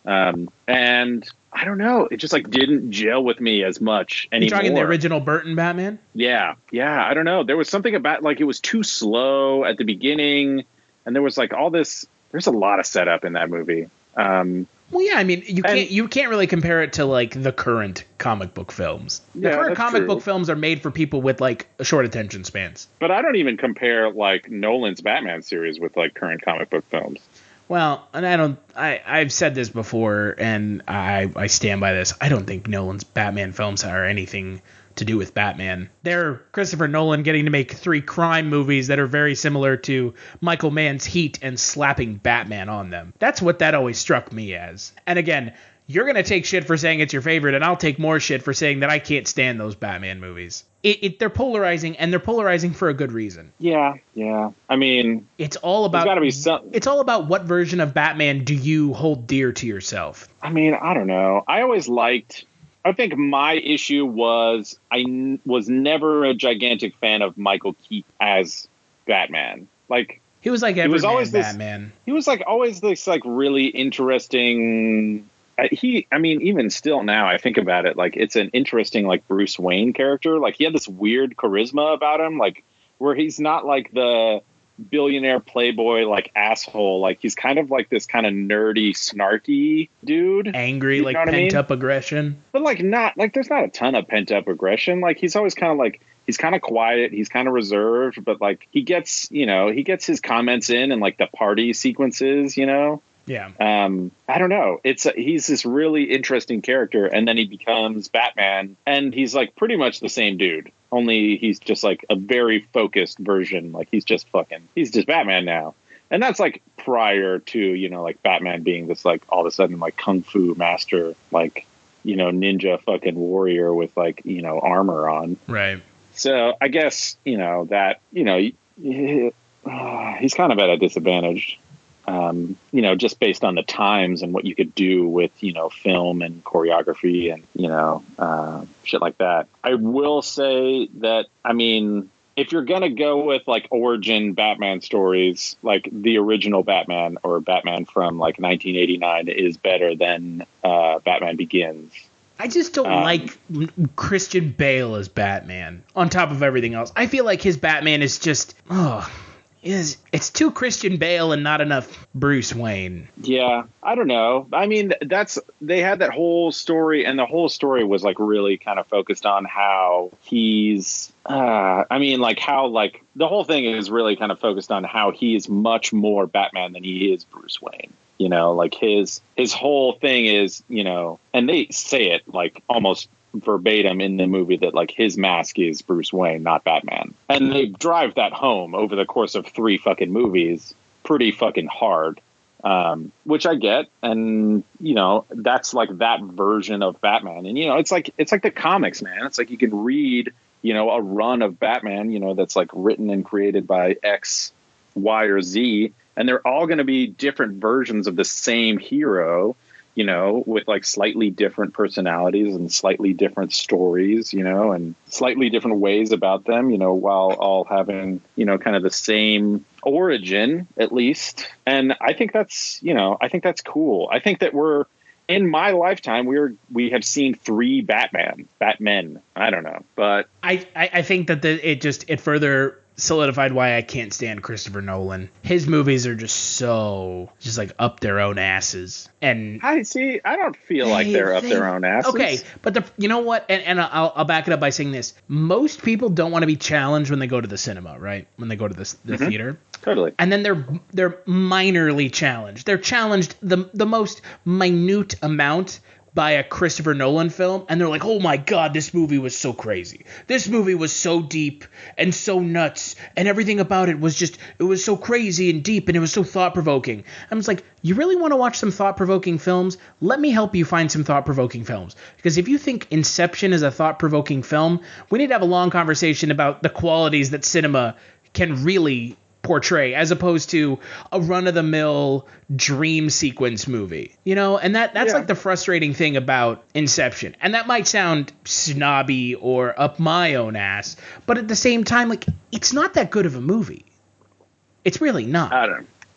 And I don't know. It just like didn't gel with me as much anymore. You're talking the original Burton Batman? Yeah. I don't know. There was something about like it was too slow at the beginning. And there was like all this. There's a lot of setup in that movie. Well, yeah, I mean, you can't really compare it to like the current comic book films. The current comic book films are made for people with like short attention spans. But I don't even compare like Nolan's Batman series with like current comic book films. Well, and I've said this before, and I stand by this. I don't think Nolan's Batman films are anything to do with Batman. They're Christopher Nolan getting to make 3 crime movies that are very similar to Michael Mann's Heat and slapping Batman on them. That's what that always struck me as. And again, you're going to take shit for saying it's your favorite, and I'll take more shit for saying that I can't stand those Batman movies. They're polarizing, and they're polarizing for a good reason. Yeah. I mean, it's all about gotta be some... It's all about what version of Batman do you hold dear to yourself. I mean, I don't know. I think my issue was I was never a gigantic fan of Michael Keaton as Batman. Like he was like Batman. He was like always this like really interesting. Even still now I think about it, like it's an interesting like Bruce Wayne character. Like he had this weird charisma about him, like where he's not like the billionaire playboy like asshole. Like he's kind of like this kind of nerdy snarky dude, angry, like pent up aggression, but like not like there's not a ton of pent up aggression. Like he's always kind of like he's kind of quiet, he's kind of reserved, but like he gets his comments in and like the party sequences, Yeah. I don't know. He's this really interesting character, and then he becomes Batman, and he's like pretty much the same dude. Only he's just like a very focused version. Like he's just Batman now. And that's like prior to, like Batman being this like all of a sudden like kung fu master, like, ninja fucking warrior with like, armor on. Right. So I guess, that, he's kind of at a disadvantage. Just based on the times and what you could do with, film and choreography and, shit like that. I will say that, if you're going to go with like origin Batman stories, like the original Batman or Batman from like 1989 is better than Batman Begins. I just don't like Christian Bale as Batman on top of everything else. I feel like his Batman is just, it's too Christian Bale and not enough Bruce Wayne. Yeah, I don't know. I mean, they had that whole story, and the whole story was like really kind of focused on how he's. The whole thing is really kind of focused on how he is much more Batman than he is Bruce Wayne. Like his whole thing is, and they say it like almost verbatim in the movie that like his mask is Bruce Wayne, not Batman. And they drive that home over the course of 3 fucking movies pretty fucking hard, which I get. And, that's like that version of Batman. And, it's like the comics, man. It's like you can read, a run of Batman, that's like written and created by X, Y, or Z. And they're all going to be different versions of the same hero, with like slightly different personalities and slightly different stories, and slightly different ways about them, while all having, kind of the same origin, at least. And I think that's, that's cool. I think that in my lifetime, we have seen 3 Batmen. I don't know, but I think that it further solidified why I can't stand Christopher Nolan. His movies are just like up their own asses. And I don't feel like they're up their own asses. Okay, but you know what? And I'll back it up by saying this. Most people don't want to be challenged when they go to the cinema, right? When they go to the theater. Totally. And then they're minorly challenged. They're challenged the most minute amount by a Christopher Nolan film, and they're like, oh my god, this movie was so crazy. This movie was so deep and so nuts, and everything about it was so crazy and deep, and it was so thought-provoking. I'm just like, you really want to watch some thought-provoking films? Let me help you find some thought-provoking films. Because if you think Inception is a thought-provoking film, we need to have a long conversation about the qualities that cinema can really portray, as opposed to a run-of-the-mill dream sequence movie, and that's like the frustrating thing about Inception. And that might sound snobby or up my own ass, but at the same time, like, it's not that good of a movie. It's really not.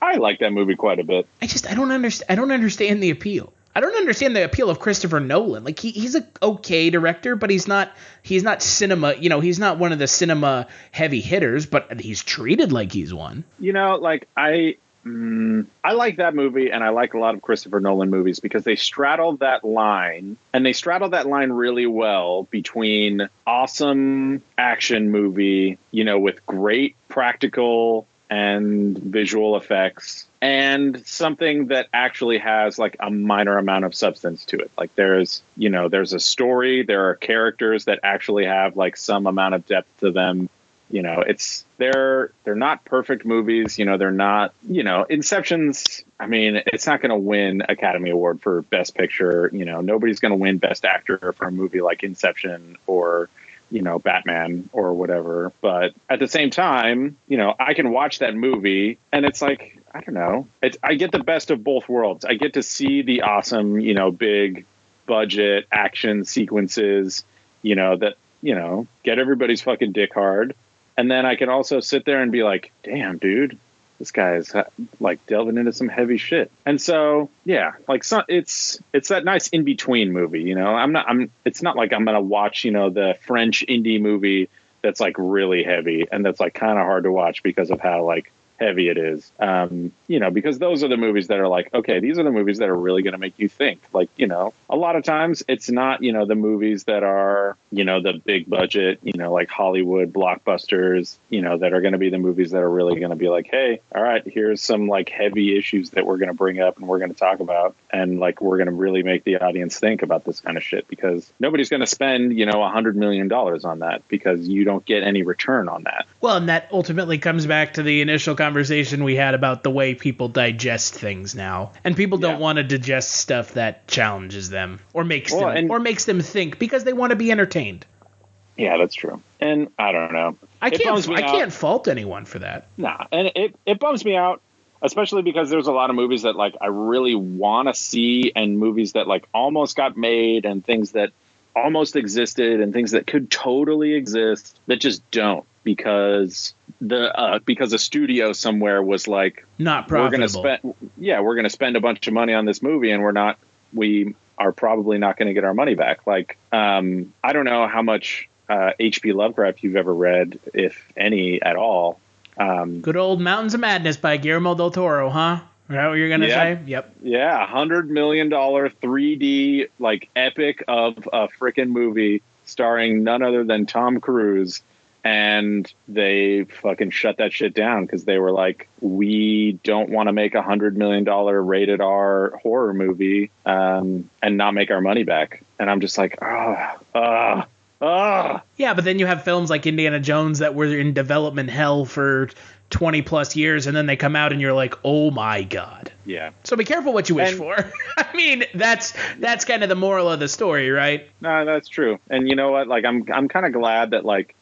I like that movie quite a bit. I don't understand the appeal. I don't understand the appeal of Christopher Nolan. Like, he's a okay director, but he's not cinema, he's not one of the cinema heavy hitters, but he's treated like he's one. Like, I like that movie, and I like a lot of Christopher Nolan movies because they straddle that line, and they straddle that line really well between awesome action movie, with great practical and visual effects, and something that actually has like a minor amount of substance to it. Like, there's a story, there are characters that actually have like some amount of depth to them. They're not perfect movies. They're not, Inception's, I mean, it's not going to win Academy Award for Best Picture. Nobody's going to win Best Actor for a movie like Inception or Batman or whatever. But at the same time, I can watch that movie and it's like, I don't know. I get the best of both worlds. I get to see the awesome, big budget action sequences, that, get everybody's fucking dick hard. And then I can also sit there and be like, damn, dude, this guy is like delving into some heavy shit. And so, yeah, like it's that nice in between movie, it's not like I'm going to watch, the French indie movie that's like really heavy and that's like kind of hard to watch because of how like heavy it is. Because those are the movies that are like, okay, these are the movies that are really going to make you think. Like, a lot of times it's not, the movies that are, the big budget, like Hollywood blockbusters, that are going to be the movies that are really going to be like, hey, all right, here's some like heavy issues that we're going to bring up and we're going to talk about. And like, we're going to really make the audience think about this kind of shit, because nobody's going to spend, $100 million on that because you don't get any return on that. Well, and that ultimately comes back to the initial conversation we had about the way people digest things now, and people don't want to digest stuff that challenges them or makes them think, because they want to be entertained. Yeah, that's true. And I don't know. I can't fault anyone for that. Nah, and it bums me out, especially because there's a lot of movies that like I really want to see, and movies that like almost got made, and things that almost existed, and things that could totally exist that just don't, because a studio somewhere was like, not profitable. We're going to spend a bunch of money on this movie, and we are probably not going to get our money back. Like, I don't know how much H.P. Lovecraft you've ever read, if any at all. Good old Mountains of Madness by Guillermo del Toro, huh? Is that what you're going to say? Yep. Yeah, $100 million 3D like epic of a freaking movie starring none other than Tom Cruise. And they fucking shut that shit down because they were like, we don't want to make $100 million rated R horror movie and not make our money back. And I'm just like, Yeah, but then you have films like Indiana Jones that were in development hell for 20 plus years, and then they come out and you're like, oh my God. Yeah. So be careful what you wish for. I mean, that's kind of the moral of the story, right? No, that's true. And you know what? Like, I'm kind of glad that, like,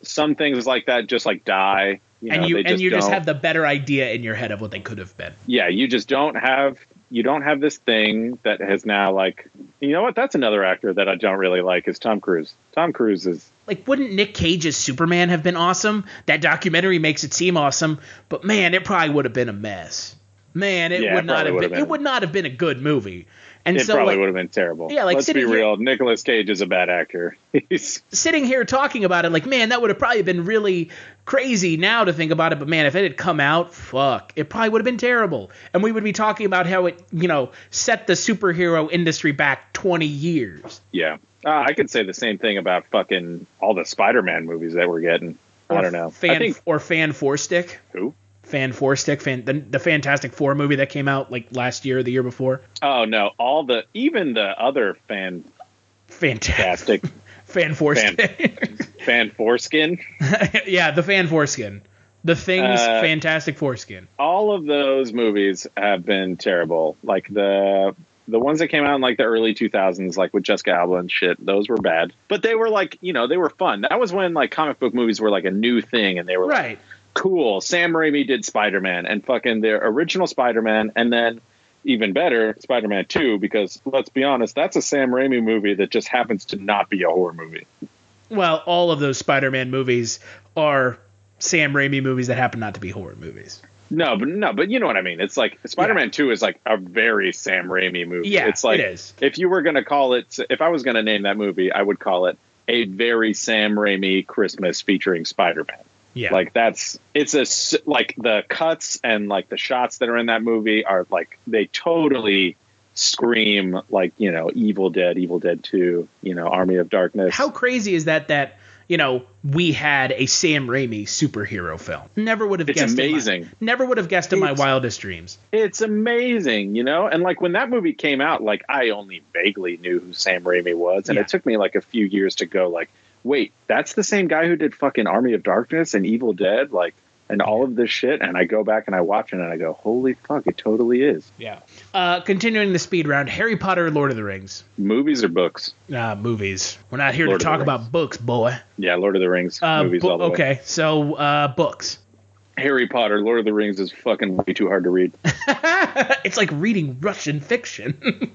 some things like that just like die. You just have the better idea in your head of what they could have been. Yeah, you just don't have this thing that has now, like, you know what? That's another actor that I don't really like, is Tom Cruise. Tom Cruise is... Like, wouldn't Nick Cage's Superman have been awesome? That documentary makes it seem awesome, but man, it probably would have been a mess. man, it would not have been. It would not have been a good movie. And it probably would have been terrible. Yeah, like let's be real. Nicolas Cage is a bad actor. He's sitting here talking about it like, man, that would have probably been really crazy now to think about it. But man, if it had come out, it probably would have been terrible. And we would be talking about how it, set the superhero industry back 20 years. Yeah. I could say the same thing about fucking all the Spider-Man movies that we're getting. I don't know. Or Fan Four Stick. Who? Fan Four Stick, the Fantastic Four movie that came out like last year or the year before. Oh no, even the other fantastic Fan Foreskin. Fan Foreskin. Yeah, the Fan Foreskin. The Thing's Fantastic Foreskin. All of those movies have been terrible. Like the ones that came out in like the early 2000s, like with Jessica Alba and shit, those were bad. But they were like, they were fun. That was when like comic book movies were like a new thing, and they were right. Like, cool. Sam Raimi did Spider-Man and fucking their original Spider-Man, and then even better, Spider-Man 2, because let's be honest, that's a Sam Raimi movie that just happens to not be a horror movie. Well, all of those Spider-Man movies are Sam Raimi movies that happen not to be horror movies. No, but you know what I mean. It's like Spider-Man 2 is like a very Sam Raimi movie. Yeah, it's like, it is. If you were going to call it, if I was going to name that movie, I would call it a very Sam Raimi Christmas featuring Spider-Man. Yeah. Like it's like the cuts and like the shots that are in that movie are like, they totally scream like, Evil Dead 2, Army of Darkness. How crazy is that, we had a Sam Raimi superhero film? Never would have guessed. It's amazing. Never would have guessed in my wildest dreams. It's amazing, And like when that movie came out, like I only vaguely knew who Sam Raimi was. And it took me like a few years to go like, wait, that's the same guy who did fucking Army of Darkness and Evil Dead, like, and all of this shit. And I go back and I watch it and I go, holy fuck, it totally is. Yeah. Continuing the speed round, Harry Potter, Lord of the Rings. Movies or books? Movies. We're not here to talk about books, boy. Yeah, Lord of the Rings. Movies all the way. Okay, so books. Harry Potter, Lord of the Rings is fucking way too hard to read. It's like reading Russian fiction.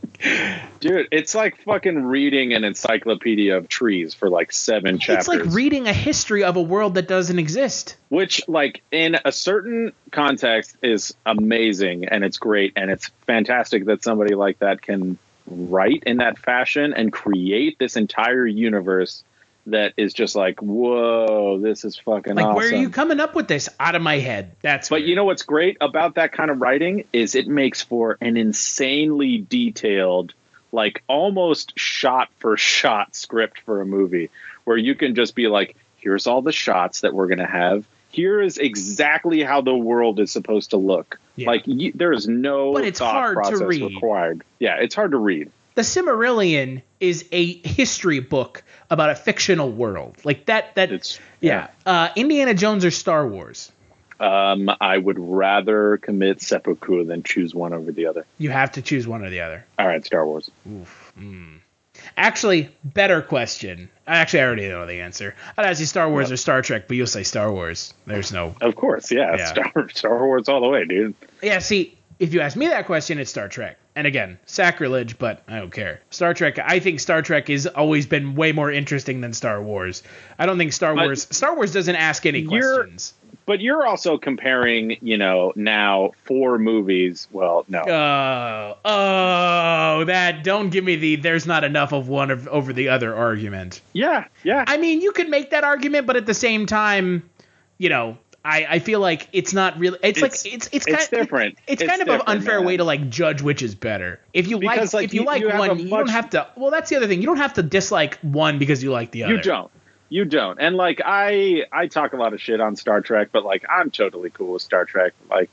Dude, it's like fucking reading an encyclopedia of trees for like 7 chapters. It's like reading a history of a world that doesn't exist. Which, like, in a certain context is amazing, and it's great, and it's fantastic that somebody like that can write in that fashion and create this entire universe that is just like, whoa, this is fucking like, awesome. Where are you coming up with this? Out of my head. But weird. You know what's great about that kind of writing is it makes for an insanely detailed, like almost shot for shot script for a movie where you can just be like, here's all the shots that we're going to have. Here is exactly how the world is supposed to look. Yeah. Like there is no thought process required. Yeah, it's hard to read. The Silmarillion is a history book about a fictional world. Like that. Indiana Jones or Star Wars? I would rather commit seppuku than choose one over the other. You have to choose one or the other. All right, Star Wars. Oof. Actually, better question. I already know the answer. I'd ask you Star Wars or Star Trek, but you'll say Star Wars. There's no... Of course, yeah. Star Wars all the way, dude. Yeah, see, if you ask me that question, it's Star Trek. And again, sacrilege, but I don't care. Star Trek, I think Star Trek has always been way more interesting than Star Wars. I don't think Star Wars doesn't ask any questions. But you're also comparing, now 4 movies. Well, no. Don't give me there's not enough of one over the other argument. Yeah. I mean, you could make that argument, but at the same time, I feel like it's not really. It's different. It's kind of an unfair way to like judge which is better. If you like one, you don't have to. Well, that's the other thing. You don't have to dislike one because you like the other. You don't. And like I talk a lot of shit on Star Trek, but like I'm totally cool with Star Trek. Like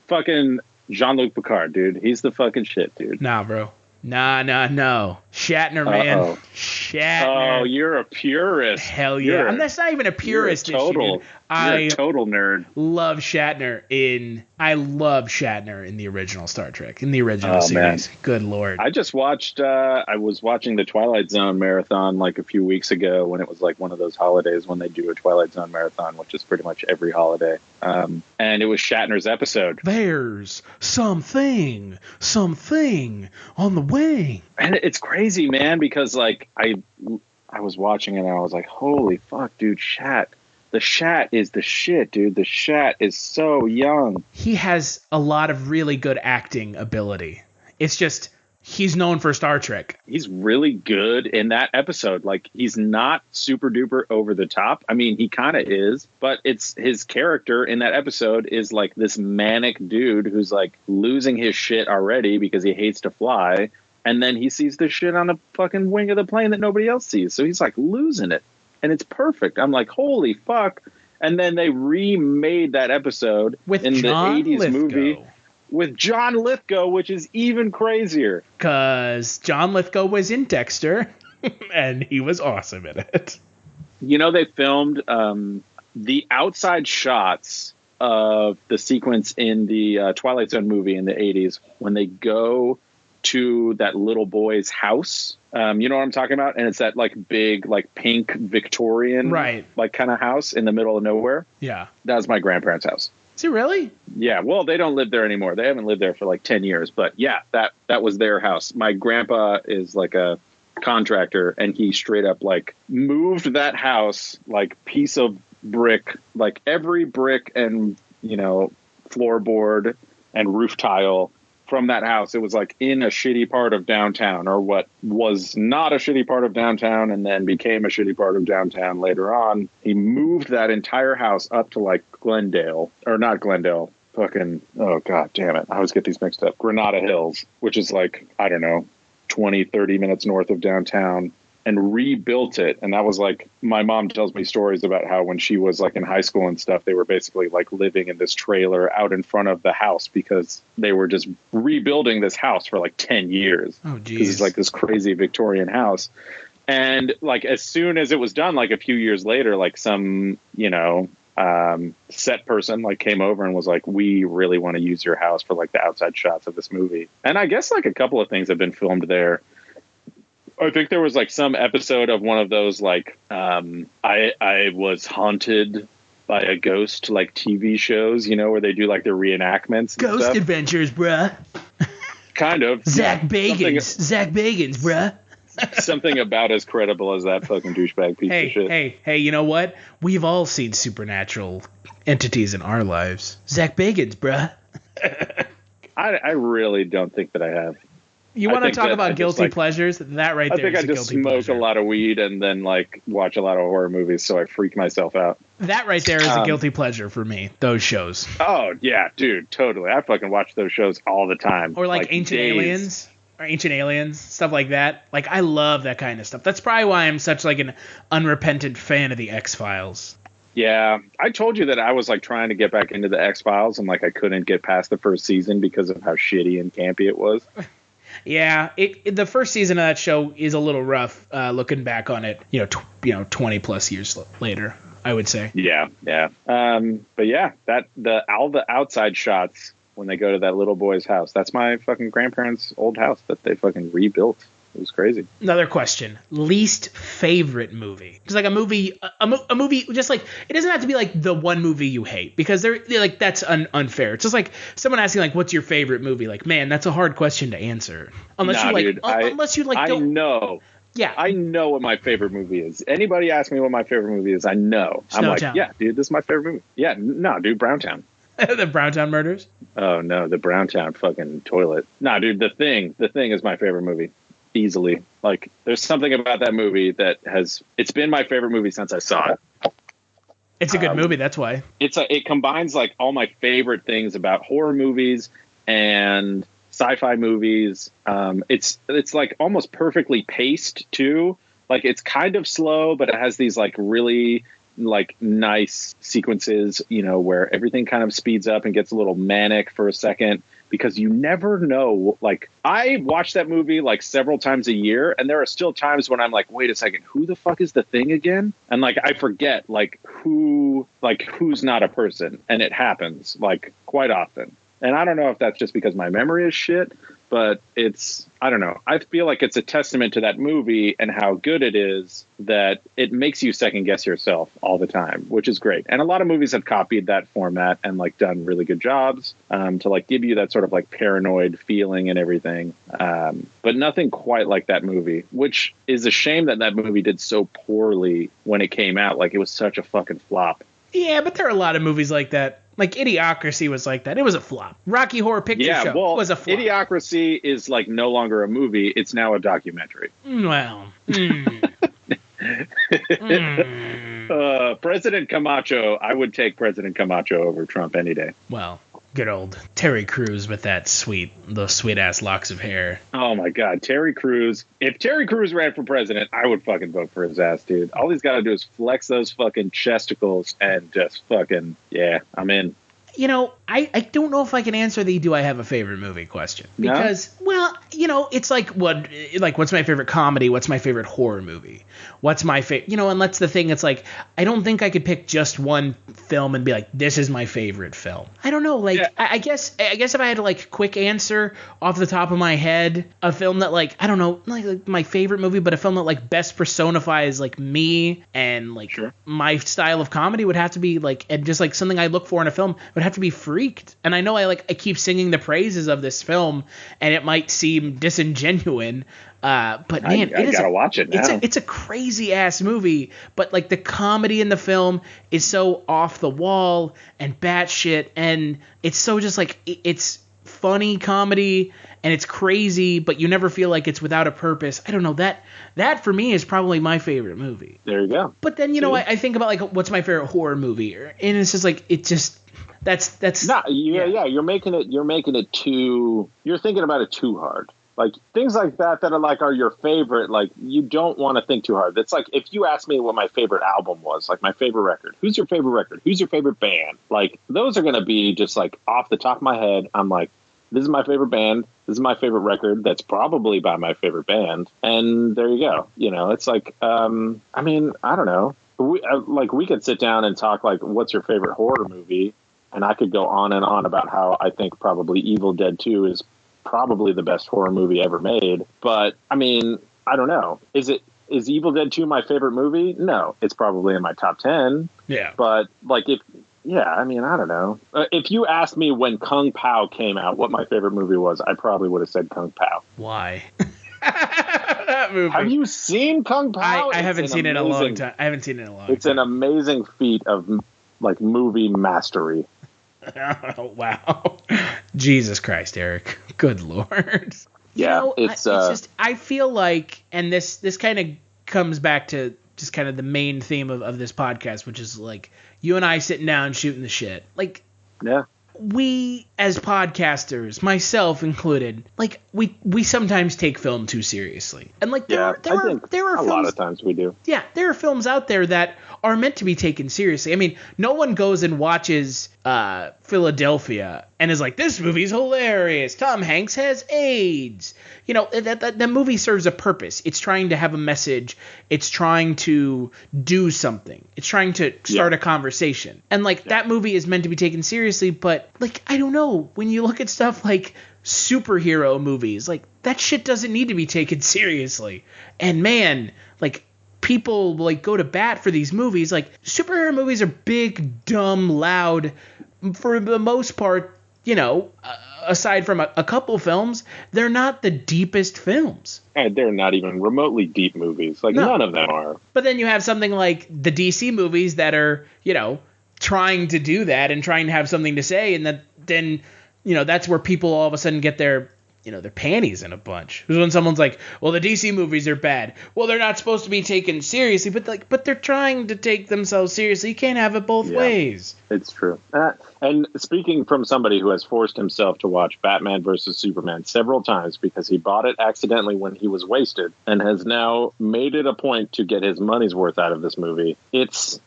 fucking Jean-Luc Picard, dude. He's the fucking shit, dude. Nah, bro. No. Shatner, man. Uh-oh. Shatner. Oh, you're a purist. Hell yeah. I'm not even a purist. You're a total nerd. Love Shatner I love Shatner in the original Star Trek, in the original series. Man. Good Lord. I just watched, I was watching the Twilight Zone marathon like a few weeks ago when it was like one of those holidays when they do a Twilight Zone marathon, which is pretty much every holiday. And it was Shatner's episode. There's something on the way. And it's crazy, man, because like I was watching it and I was like, holy fuck, dude, Shat The Shat is the shit, dude. The Shat is so young. He has a lot of really good acting ability. It's just he's known for Star Trek. He's really good in that episode. Like, he's not super duper over the top. I mean, he kind of is, but it's his character in that episode is like this manic dude who's like losing his shit already because he hates to fly. And then he sees the shit on the fucking wing of the plane that nobody else sees. So he's like losing it. And it's perfect. I'm like, holy fuck. And then they remade that episode with in John the 80s Lithgow. movie with John Lithgow, which is even crazier. Because John Lithgow was in Dexter, and he was awesome in it. You know, they filmed the outside shots of the sequence in the Twilight Zone movie in the 80s when they go to that little boy's house. You know what I'm talking about? And it's that like big, like pink Victorian, right, like kind of house in the middle of nowhere. Yeah. That was my grandparents' house. Is it really? Yeah. Well, they don't live there anymore. They haven't lived there for like 10 years, but yeah, that was their house. My grandpa is like a contractor, and he straight up like moved that house, like piece of brick, like every brick and, you know, floorboard and roof tile from that house. It was like in a shitty part of downtown, or what was not a shitty part of downtown and then became a shitty part of downtown later on. He moved that entire house up to like Glendale, or not Glendale, fucking, oh god damn it, I always get these mixed up, Granada Hills, which is like, I don't know, 20-30 minutes north of downtown, and rebuilt it. And that was like, my mom tells me stories about how when she was like in high school and stuff, they were basically like living in this trailer out in front of the house because they were just rebuilding this house for like 10 years. Oh, geez. Because it's like this crazy Victorian house. And like, as soon as it was done, like a few years later, like some, you know, set person like came over and was like, we really want to use your house for like the outside shots of this movie. And I guess like a couple of things have been filmed there. I think there was like some episode of one of those like I was haunted by a ghost like TV shows, you know, where they do like the reenactments. Ghost stuff. Adventures, bruh. Kind of. Zach Bagans, bruh. Something about as credible as that fucking douchebag piece of shit. Hey, you know what? We've all seen supernatural entities in our lives. Zach Bagans, bruh. I really don't think that I have. You want to talk about guilty pleasures? That right there. I think I just smoke a lot of weed and then like watch a lot of horror movies, so I freak myself out. That right there is a guilty pleasure for me. Those shows. Oh yeah, dude, totally. I fucking watch those shows all the time. Or like Ancient Aliens. Or Ancient Aliens, stuff like that. Like, I love that kind of stuff. That's probably why I'm such like an unrepentant fan of the X-Files. Yeah, I told you that I was like trying to get back into the X-Files and like I couldn't get past the first season because of how shitty and campy it was. Yeah, the first season of that show is a little rough. Looking back on it, 20 plus years later, I would say. Yeah. But yeah, all the outside shots when they go to that little boy's house. That's my fucking grandparents' old house that they fucking rebuilt. It was crazy. Another question. Least favorite movie. Just like a movie, just like, it doesn't have to be like the one movie you hate, because they're like, that's unfair. It's just like someone asking like, what's your favorite movie? Like, man, that's a hard question to answer. Unless I know. Yeah. I know what my favorite movie is. Anybody ask me what my favorite movie is, I know. I'm like, yeah, dude, this is my favorite movie. Yeah, no, dude, Browntown. The Browntown Murders? Oh, no, the Browntown fucking toilet. Nah, dude, The Thing is my favorite movie. Easily. Like, there's something about that movie that it's been my favorite movie since I saw it. It's a good movie, that's why. It combines like all my favorite things about horror movies and sci-fi movies. It's like almost perfectly paced too. Like, it's kind of slow, but it has these like really like nice sequences, where everything kind of speeds up and gets a little manic for a second, because you never know. Like, I watch that movie like several times a year, and there are still times when I'm like, wait a second, who the fuck is the Thing again? And like, I forget who's not a person, and it happens like quite often. And I don't know if that's just because my memory is shit, but I don't know. I feel like it's a testament to that movie and how good it is that it makes you second guess yourself all the time, which is great. And a lot of movies have copied that format and like done really good jobs to like give you that sort of like paranoid feeling and everything. But nothing quite like that movie, which is a shame that movie did so poorly when it came out. Like, it was such a fucking flop. Yeah, but there are a lot of movies like that. Like Idiocracy was like that. It was a flop. Rocky Horror Picture Show was a flop. Idiocracy is like no longer a movie. It's now a documentary. Well. President Camacho. I would take President Camacho over Trump any day. Well, good old Terry Crews with those sweet ass locks of hair. Oh my God, Terry Crews. If Terry Crews ran for president, I would fucking vote for his ass, dude. All he's got to do is flex those fucking chesticles and just fucking, yeah, I'm in. You know, I don't know if I can answer the do I have a favorite movie question. Because, well, you know, it's like what's my favorite comedy? What's my favorite horror movie? What's my favorite? You know, and that's the thing. It's like, I don't think I could pick just one film and be like, this is my favorite film. I don't know. Like, yeah. I guess if I had to like quick answer off the top of my head, a film that like, I don't know, like my favorite movie, but a film that like best personifies like me and like my style of comedy would have to be like, and just like something I look for in a film would have to be Freaked. And I know I keep singing the praises of this film and it might seem disingenuous, but man, I gotta watch it now. It's a crazy ass movie, but like the comedy in the film is so off the wall and batshit, and it's so just like it's funny comedy and it's crazy, but you never feel like it's without a purpose. I don't know, that for me is probably my favorite movie. There you go. But then you know I think about like what's my favorite horror movie, and it's just like it just. That's no, yeah. You're making it too. You're thinking about it too hard. Like things like that are your favorite. Like you don't want to think too hard. That's like if you ask me what my favorite album was, like my favorite record. Who's your favorite record? Who's your favorite band? Like those are gonna be just like off the top of my head. I'm like, this is my favorite band. This is my favorite record. That's probably by my favorite band. And there you go. You know, it's like, I mean, I don't know. We could sit down and talk like, what's your favorite horror movie? And I could go on and on about how I think probably Evil Dead 2 is probably the best horror movie ever made. But, I mean, I don't know. Is Evil Dead 2 my favorite movie? No. It's probably in my top 10. Yeah. But, like, I mean, I don't know. If you asked me when Kung Pao came out what my favorite movie was, I probably would have said Kung Pao. Why? That movie. Have you seen Kung Pao? I haven't seen it in a long time. It's an amazing feat of, like, movie mastery. Oh, wow. Jesus Christ, Eric. Good Lord. Yeah, you know, it's just I feel like, and this kind of comes back to just kind of the main theme of this podcast, which is like you and I sitting down shooting the shit. Like, yeah. We as podcasters, myself included, like we sometimes take film too seriously. And like there are films, a lot of times we do. Yeah, there are films out there that are meant to be taken seriously. I mean, no one goes and watches Philadelphia and is like, this movie's hilarious. Tom Hanks has AIDS. You know, that movie serves a purpose. It's trying to have a message. It's trying to do something. It's trying to start a conversation. And like that movie is meant to be taken seriously, but like, I don't know, when you look at stuff like superhero movies, like that shit doesn't need to be taken seriously. And man, like people like go to bat for these movies. Like superhero movies are big, dumb, loud. For the most part, you know, aside from a couple films, they're not the deepest films. And they're not even remotely deep movies. Like none of them are. But then you have something like the DC movies that are, you know, trying to do that and trying to have something to say, and then, you know, that's where people all of a sudden get their panties in a bunch. When someone's like, well, the DC movies are bad. Well, they're not supposed to be taken seriously, but they're trying to take themselves seriously. You can't have it both ways. It's true. And speaking from somebody who has forced himself to watch Batman versus Superman several times because he bought it accidentally when he was wasted and has now made it a point to get his money's worth out of this movie,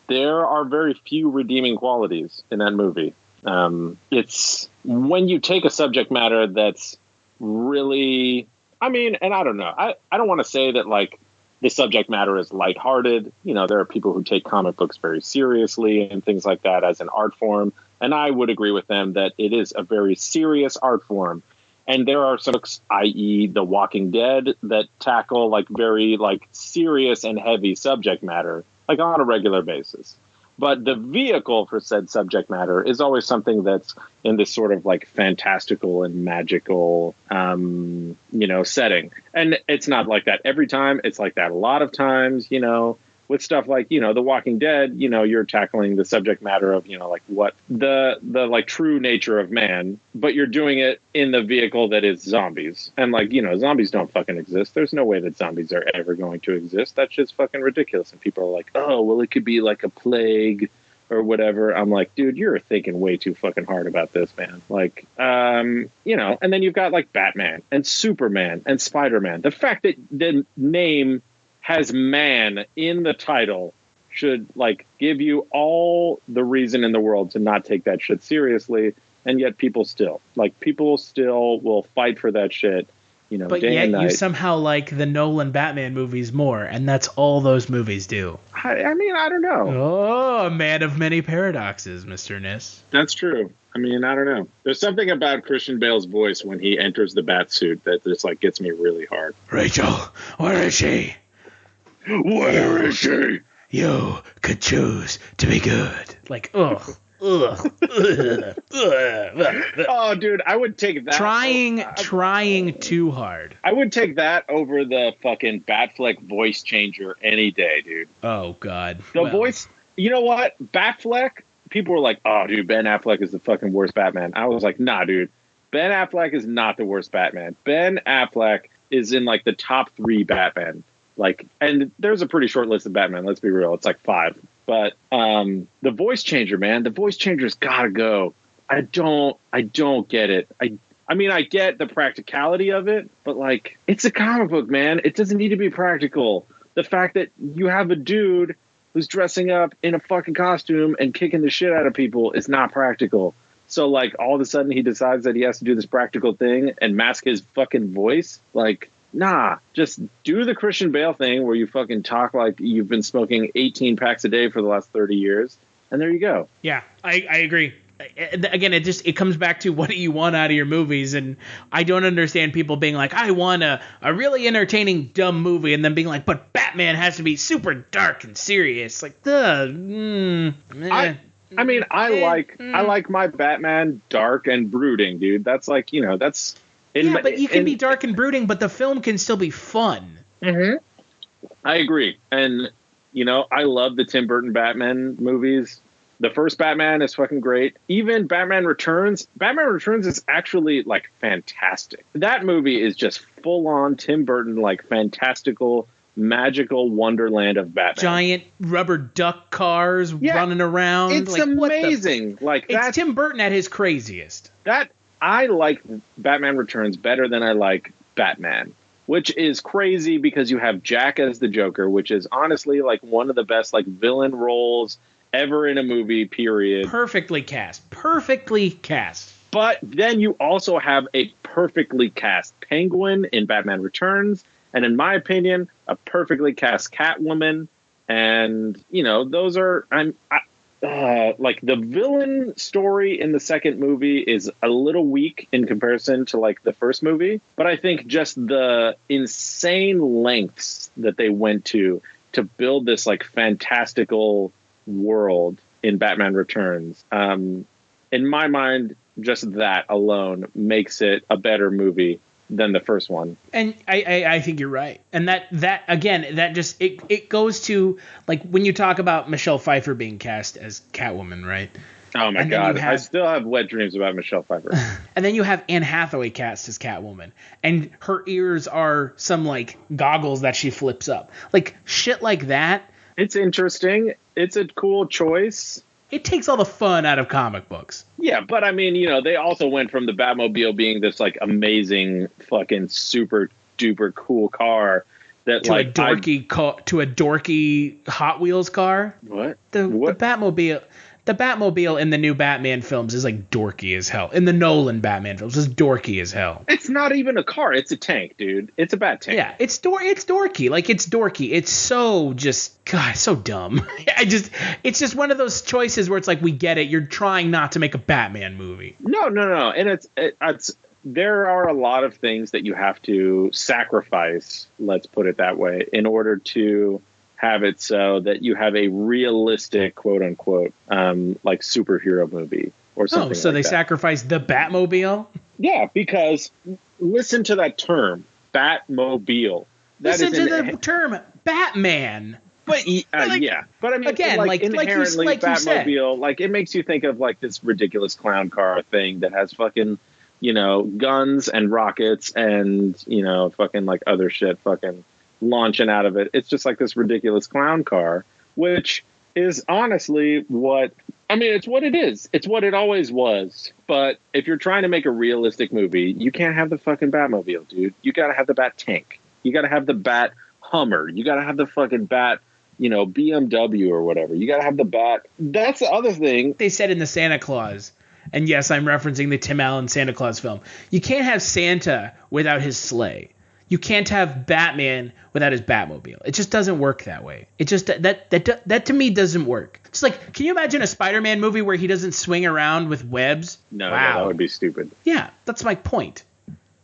there are very few redeeming qualities in that movie. It's when you take a subject matter that's really, I mean, and I don't know, I don't want to say that like the subject matter is lighthearted. You know, there are people who take comic books very seriously and things like that as an art form. And I would agree with them that it is a very serious art form. And there are some books, i.e. The Walking Dead, that tackle like very like serious and heavy subject matter, like on a regular basis. But the vehicle for said subject matter is always something that's in this sort of like fantastical and magical, setting. And it's not like that every time. It's like that a lot of times, with stuff like, The Walking Dead, you're tackling the subject matter of, like what the like true nature of man, but you're doing it in the vehicle that is zombies. And like, zombies don't fucking exist. There's no way that zombies are ever going to exist. That's just fucking ridiculous. And people are like, oh, well, it could be like a plague or whatever. I'm like, dude, you're thinking way too fucking hard about this, man. Like, and then you've got like Batman and Superman and Spider-Man. The fact that the name has man in the title should like give you all the reason in the world to not take that shit seriously. And yet people still will fight for that shit, but day yet and night. You somehow like the Nolan Batman movies more, and that's all those movies do. I mean, I don't know. Oh, a man of many paradoxes, Mr. Kniss. That's true. I mean, I don't know. There's something about Christian Bale's voice when he enters the bat suit that just like gets me really hard. Rachel, where is she? Where is she? You could choose to be good. Like, ugh. Oh, dude, I would take that. Trying too hard. I would take that over the fucking Batfleck voice changer any day, dude. Oh, God. The voice, you know what? Batfleck, people were like, oh, dude, Ben Affleck is the fucking worst Batman. I was like, nah, dude. Ben Affleck is not the worst Batman. Ben Affleck is in, like, the top 3 Batman. Like, and there's a pretty short list of Batman. Let's be real. It's like 5. But the voice changer, man, the voice changer's gotta go. I don't get it. I mean, I get the practicality of it, but like, it's a comic book, man. It doesn't need to be practical. The fact that you have a dude who's dressing up in a fucking costume and kicking the shit out of people is not practical. So like, all of a sudden he decides that he has to do this practical thing and mask his fucking voice. Like, nah, just do the Christian Bale thing where you fucking talk like you've been smoking 18 packs a day for the last 30 years. And there you go. Yeah, I agree. Again, it comes back to what do you want out of your movies. And I don't understand people being like, I want a really entertaining, dumb movie. And then being like, but Batman has to be super dark and serious. Like, I like my Batman dark and brooding, dude. That's like, that's... but you can be dark and brooding, but the film can still be fun. Mm-hmm. I agree. And, I love the Tim Burton Batman movies. The first Batman is fucking great. Even Batman Returns is actually, like, fantastic. That movie is just full-on Tim Burton, like, fantastical, magical wonderland of Batman. Giant rubber duck cars running around. It's like, amazing. It's Tim Burton at his craziest. I like Batman Returns better than I like Batman, which is crazy because you have Jack as the Joker, which is honestly like one of the best like villain roles ever in a movie, period. Perfectly cast. But then you also have a perfectly cast Penguin in Batman Returns, and in my opinion, a perfectly cast Catwoman. And, those are... like the villain story in the second movie is a little weak in comparison to like the first movie, but I think just the insane lengths that they went to build this like fantastical world in Batman Returns, in my mind, just that alone makes it a better movie than the first one. And I think you're right. And that again, that just it goes to like when you talk about Michelle Pfeiffer being cast as Catwoman, right? Oh my God. I still have wet dreams about Michelle Pfeiffer. And then you have Anne Hathaway cast as Catwoman, and her ears are some like goggles that she flips up. Like shit like that. It's interesting. It's a cool choice. It takes all the fun out of comic books. Yeah, but I mean, they also went from the Batmobile being this like amazing fucking super duper cool car that to a dorky Hot Wheels car. What? The Batmobile in the new Batman films is like dorky as hell. In the Nolan Batman films, is dorky as hell. It's not even a car. It's a tank, dude. It's a bat tank. Yeah, it's dorky. Like, it's dorky. It's so just, God, so dumb. It's just one of those choices where it's like, we get it. You're trying not to make a Batman movie. No. And there are a lot of things that you have to sacrifice, let's put it that way, in order to have it so that you have a realistic, quote unquote, like superhero movie or something. Oh, so like they that. sacrificed the Batmobile? Yeah, because listen to that term, Batmobile. Listen to the term Batman. But like, yeah, but I mean, again, like inherently, like you said. Batmobile, like it makes you think of like this ridiculous clown car thing that has fucking, guns and rockets and fucking like other shit, fucking launching out of it. It's just like this ridiculous clown car, which is honestly it's what it is. It's what it always was. But if you're trying to make a realistic movie, you can't have the fucking Batmobile, dude. You got to have the Bat Tank. You got to have the Bat Hummer. You got to have the fucking Bat, BMW or whatever. You got to have the Bat. That's the other thing. They said in the Santa Claus, and yes, I'm referencing the Tim Allen Santa Claus film, you can't have Santa without his sleigh. You can't have Batman without his Batmobile. It just doesn't work that way. It just that to me doesn't work. It's like, can you imagine a Spider-Man movie where he doesn't swing around with webs? No, that would be stupid. Yeah, that's my point.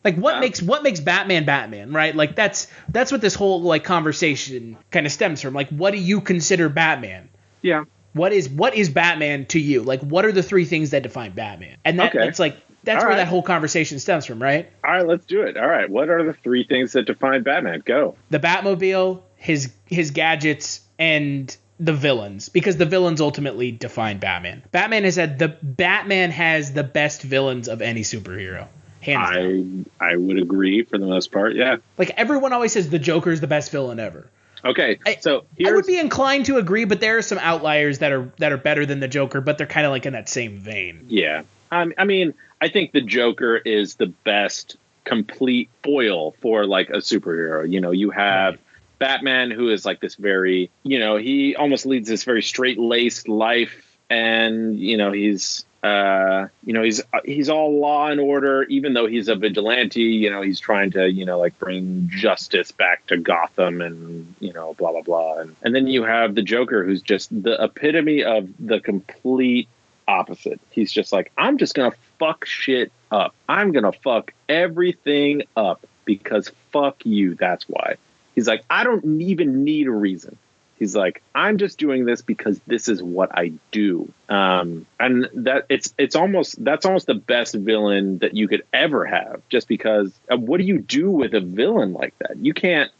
Like what makes Batman Batman, right? Like that's what this whole like conversation kind of stems from. Like, what do you consider Batman? Yeah. What is Batman to you? Like, what are the three things that define Batman? And that's where that whole conversation stems from, right? All right, let's do it. All right, what are the three things that define Batman? Go. The Batmobile, his gadgets, and the villains, because the villains ultimately define Batman. Batman has the best villains of any superhero. Hands down. I would agree for the most part, yeah. Like, everyone always says the Joker is the best villain ever. Okay, so I would be inclined to agree, but there are some outliers that are better than the Joker, but they're kind of like in that same vein. Yeah. I mean, I think the Joker is the best complete foil for like a superhero. You have Batman, who is like this very, he almost leads this very straight-laced life, and he's all law and order, even though he's a vigilante. He's trying to like bring justice back to Gotham, and blah blah blah. And then you have the Joker, who's just the epitome of the complete opposite. He's just like, I'm just gonna fuck shit up. I'm gonna fuck everything up because fuck you. That's why. He's like, I don't even need a reason. He's like, I'm just doing this because this is what I do. And that that's almost the best villain that you could ever have, just because what do you do with a villain like that? You can't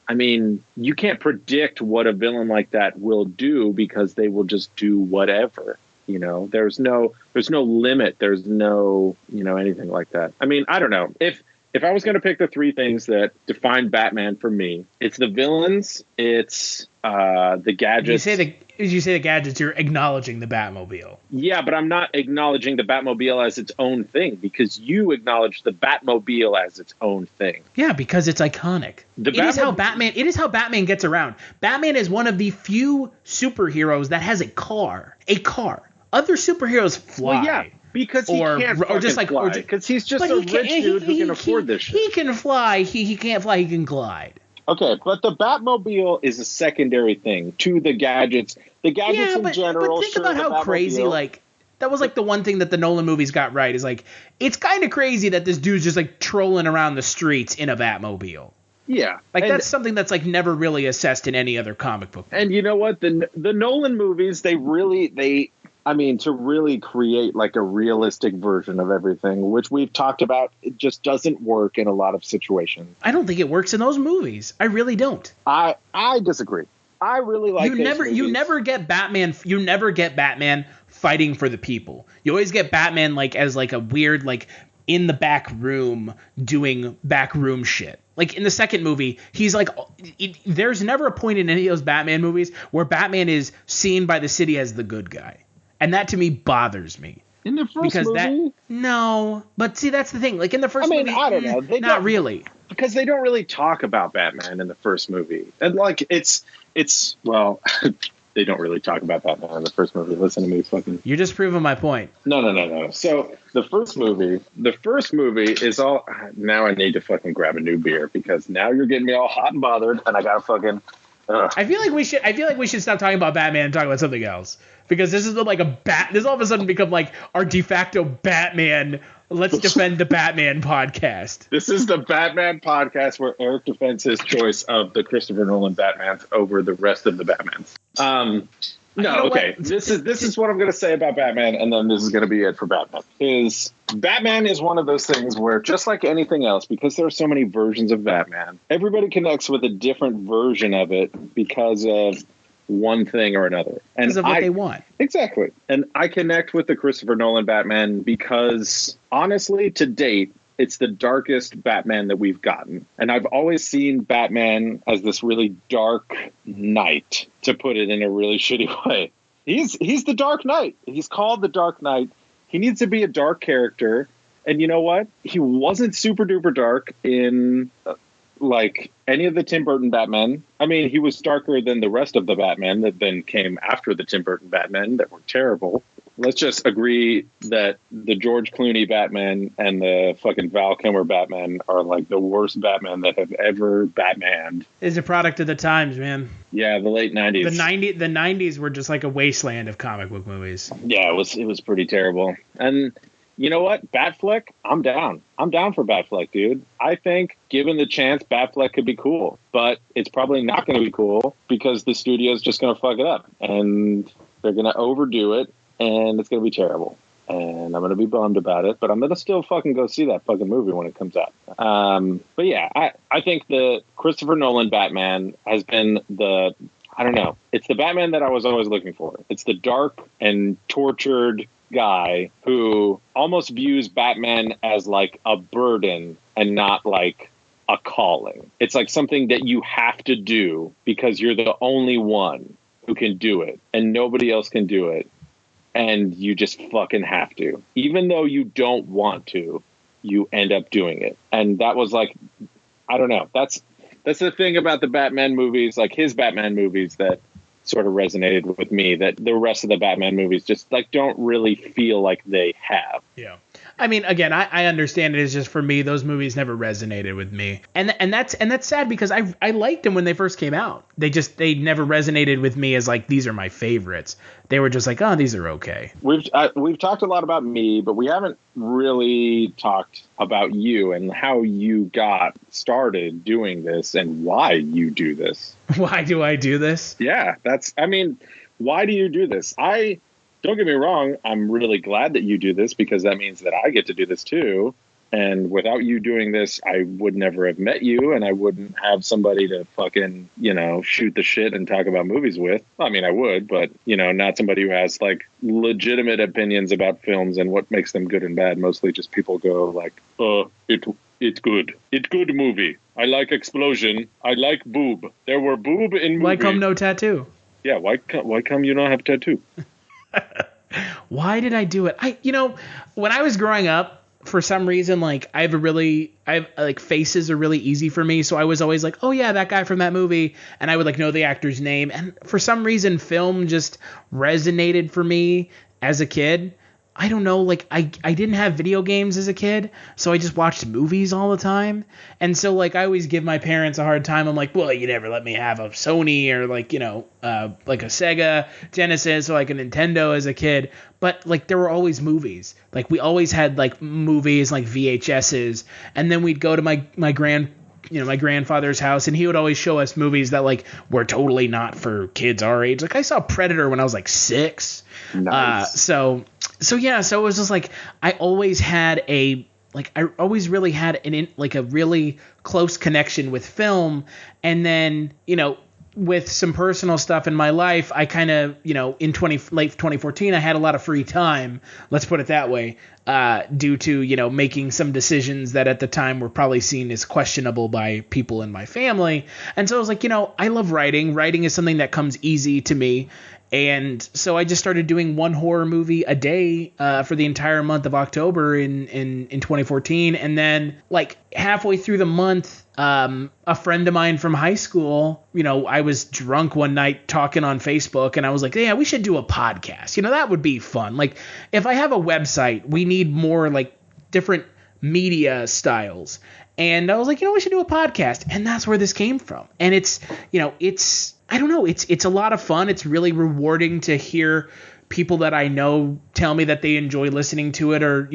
predict what a villain like that will do, because they will just do whatever. There's no limit. There's no, anything like that. I mean, I don't know. If I was going to pick the three things that define Batman for me, it's the villains, it's the gadgets. As you say the gadgets, you're acknowledging the Batmobile. Yeah, but I'm not acknowledging the Batmobile as its own thing, because you acknowledge the Batmobile as its own thing. Yeah, because it's iconic. It is how Batman gets around. Batman is one of the few superheroes that has a car. Other superheroes fly. Well, yeah. Because he can't fly. Because he's just a rich dude who can afford this shit. He can fly. He can't fly. He can glide. Okay, but the Batmobile is a secondary thing to the gadgets. The gadgets in general. But think about how crazy, like, that was like the one thing that the Nolan movies got right, is like, it's kind of crazy that this dude's just like trolling around the streets in a Batmobile. Yeah. Like, that's something that's like never really assessed in any other comic book movie. And you know what? The Nolan movies, to really create like a realistic version of everything, which we've talked about, it just doesn't work in a lot of situations. I don't think it works in those movies. I really don't. I disagree. I really like you never get Batman fighting for the people. You always get Batman like as like a weird like in the back room doing backroom shit. Like in the second movie, he's like, there's never a point in any of those Batman movies where Batman is seen by the city as the good guy. And that to me bothers me. In the first movie? No. But see, that's the thing. Like in the first movie, I don't know. Not really. Because they don't really talk about Batman in the first movie. And like it's they don't really talk about Batman in the first movie. Listen to me fucking. You're just proving my point. No. So the first movie is all. Now I need to fucking grab a new beer, because now you're getting me all hot and bothered, and I gotta fucking. I feel like we should stop talking about Batman and talk about something else, because this is like this all of a sudden become like our de facto Batman Let's defend the Batman podcast. This is the Batman podcast where Eric defends his choice of the Christopher Nolan Batmans over the rest of the Batmans. Okay. This is what I'm going to say about Batman, and then this is going to be it for Batman. Batman is one of those things where, just like anything else, because there are so many versions of Batman, everybody connects with a different version of it because of one thing or another. And because of what they want. Exactly. And I connect with the Christopher Nolan Batman because, honestly, to date, it's the darkest Batman that we've gotten. And I've always seen Batman as this really dark knight, to put it in a really shitty way. He's the Dark Knight. He's called the Dark Knight. He needs to be a dark character. And you know what? He wasn't super duper dark in like any of the Tim Burton Batman. I mean, he was darker than the rest of the Batman that then came after the Tim Burton Batman that were terrible. Let's just agree that the George Clooney Batman and the fucking Val Kilmer Batman are like the worst Batman that have ever Batmaned. It's a product of the times, man. Yeah, the late 90s. The 90s were just like a wasteland of comic book movies. Yeah, it was pretty terrible. And you know what? Batfleck, I'm down. I'm down for Batfleck, dude. I think, given the chance, Batfleck could be cool. But it's probably not going to be cool because the studio's just going to fuck it up. And they're going to overdo it. And it's going to be terrible. And I'm going to be bummed about it. But I'm going to still fucking go see that fucking movie when it comes out. But yeah, I think the Christopher Nolan Batman has been I don't know. It's the Batman that I was always looking for. It's the dark and tortured guy who almost views Batman as like a burden and not like a calling. It's like something that you have to do because you're the only one who can do it. And nobody else can do it. And you just fucking have to. Even though you don't want to, you end up doing it. And that was like, I don't know. That's the thing about the Batman movies, like his Batman movies, that sort of resonated with me, that the rest of the Batman movies just like don't really feel like they have. Yeah. I mean, again, I understand it. It's just, for me, those movies never resonated with me, and that's sad because I liked them when they first came out. They never resonated with me as like, these are my favorites. They were just like, oh, these are okay. We've talked a lot about me, but we haven't really talked about you and how you got started doing this and why you do this. Why do I do this? Yeah, why do you do this? Don't get me wrong, I'm really glad that you do this because that means that I get to do this too. And without you doing this, I would never have met you, and I wouldn't have somebody to fucking, shoot the shit and talk about movies with. I mean, I would, but, not somebody who has like legitimate opinions about films and what makes them good and bad. Mostly just people go like, it's good. It's good movie. I like explosion. I like boob. There were boob in movie. Why come no tattoo? Yeah, why come you don't have a tattoo? Why did I do it? When I was growing up, for some reason, like faces are really easy for me. So I was always like, oh yeah, that guy from that movie. And I would like know the actor's name. And for some reason, film just resonated for me as a kid. I don't know, like I didn't have video games as a kid, so I just watched movies all the time. And so like I always give my parents a hard time. I'm like, well, you never let me have a Sony or like, like a Sega Genesis or like a Nintendo as a kid. But like there were always movies. Like we always had like movies like VHSs, and then we'd go to my grandfather's house, and he would always show us movies that like were totally not for kids our age. Like I saw Predator when I was like 6. Nice. So it was just like I always really had a really close connection with film. And then, with some personal stuff in my life, I kind of, in late 2014, I had a lot of free time, let's put it that way, due to, making some decisions that at the time were probably seen as questionable by people in my family. And so I was like, I love writing. Writing is something that comes easy to me. And so I just started doing one horror movie a day for the entire month of October in 2014. And then like halfway through the month, a friend of mine from high school, I was drunk one night talking on Facebook, and I was like, yeah, we should do a podcast. That would be fun. Like if I have a website, we need more like different media styles. And I was like, we should do a podcast. And that's where this came from. And it's I don't know. It's a lot of fun. It's really rewarding to hear people that I know tell me that they enjoy listening to it, or,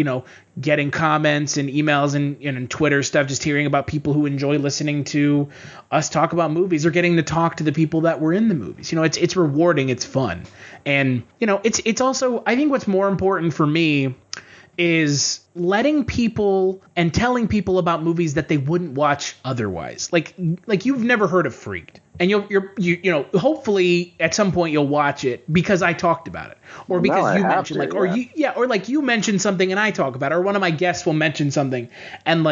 getting comments and emails and Twitter stuff, just hearing about people who enjoy listening to us talk about movies, or getting to talk to the people that were in the movies. It's rewarding. It's fun. And, it's also, I think what's more important for me is letting people and telling people about movies that they wouldn't watch otherwise. Like you've never heard of Freaked, and you hopefully at some point you'll watch it because I talked about it, or because you mentioned or you mentioned something and I talk about it, or one of my guests will mention something and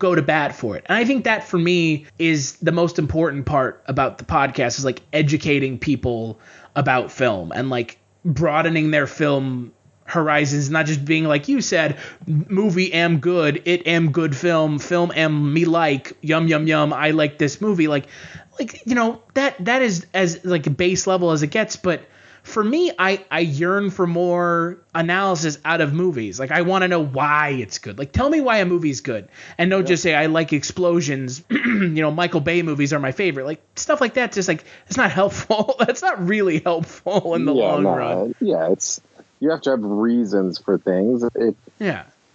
go to bat for it. And I think that for me is the most important part about the podcast, is educating people about film and broadening their film horizons, not just being like you said, movie am good, it am good film am me like, yum yum yum, I like this movie, that is as base level as it gets. But for me, I yearn for more analysis out of movies. I want to know why it's good. Tell me why a movie's good, and don't just say I like explosions. Michael Bay movies are my favorite. Stuff like that. Just it's not helpful. That's not really helpful in the long run. Yeah, you have to have reasons for things.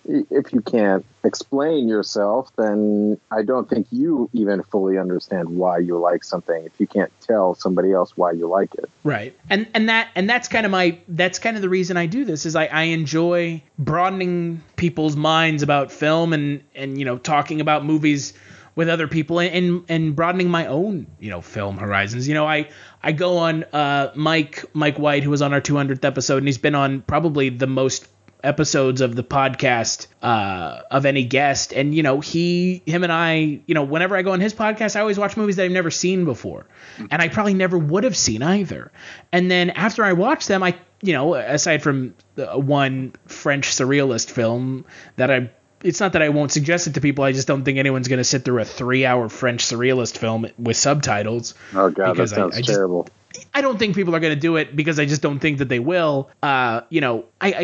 If you can't explain yourself, then I don't think you even fully understand why you like something. If you can't tell somebody else why you like it, right? And that's kind of the reason I do this. Is I enjoy broadening people's minds about film and talking about movies with other people and broadening my own, film horizons. I go on Mike White, who was on our 200th episode, and he's been on probably the most episodes of the podcast of any guest. And, him and I, whenever I go on his podcast, I always watch movies that I've never seen before. And I probably never would have seen either. And then after I watch them, aside from one French surrealist film that it's not that I won't suggest it to people. I just don't think anyone's going to sit through a 3-hour French surrealist film with subtitles. Oh, God, that sounds terrible. I don't think people are going to do it because I just don't think that they will. I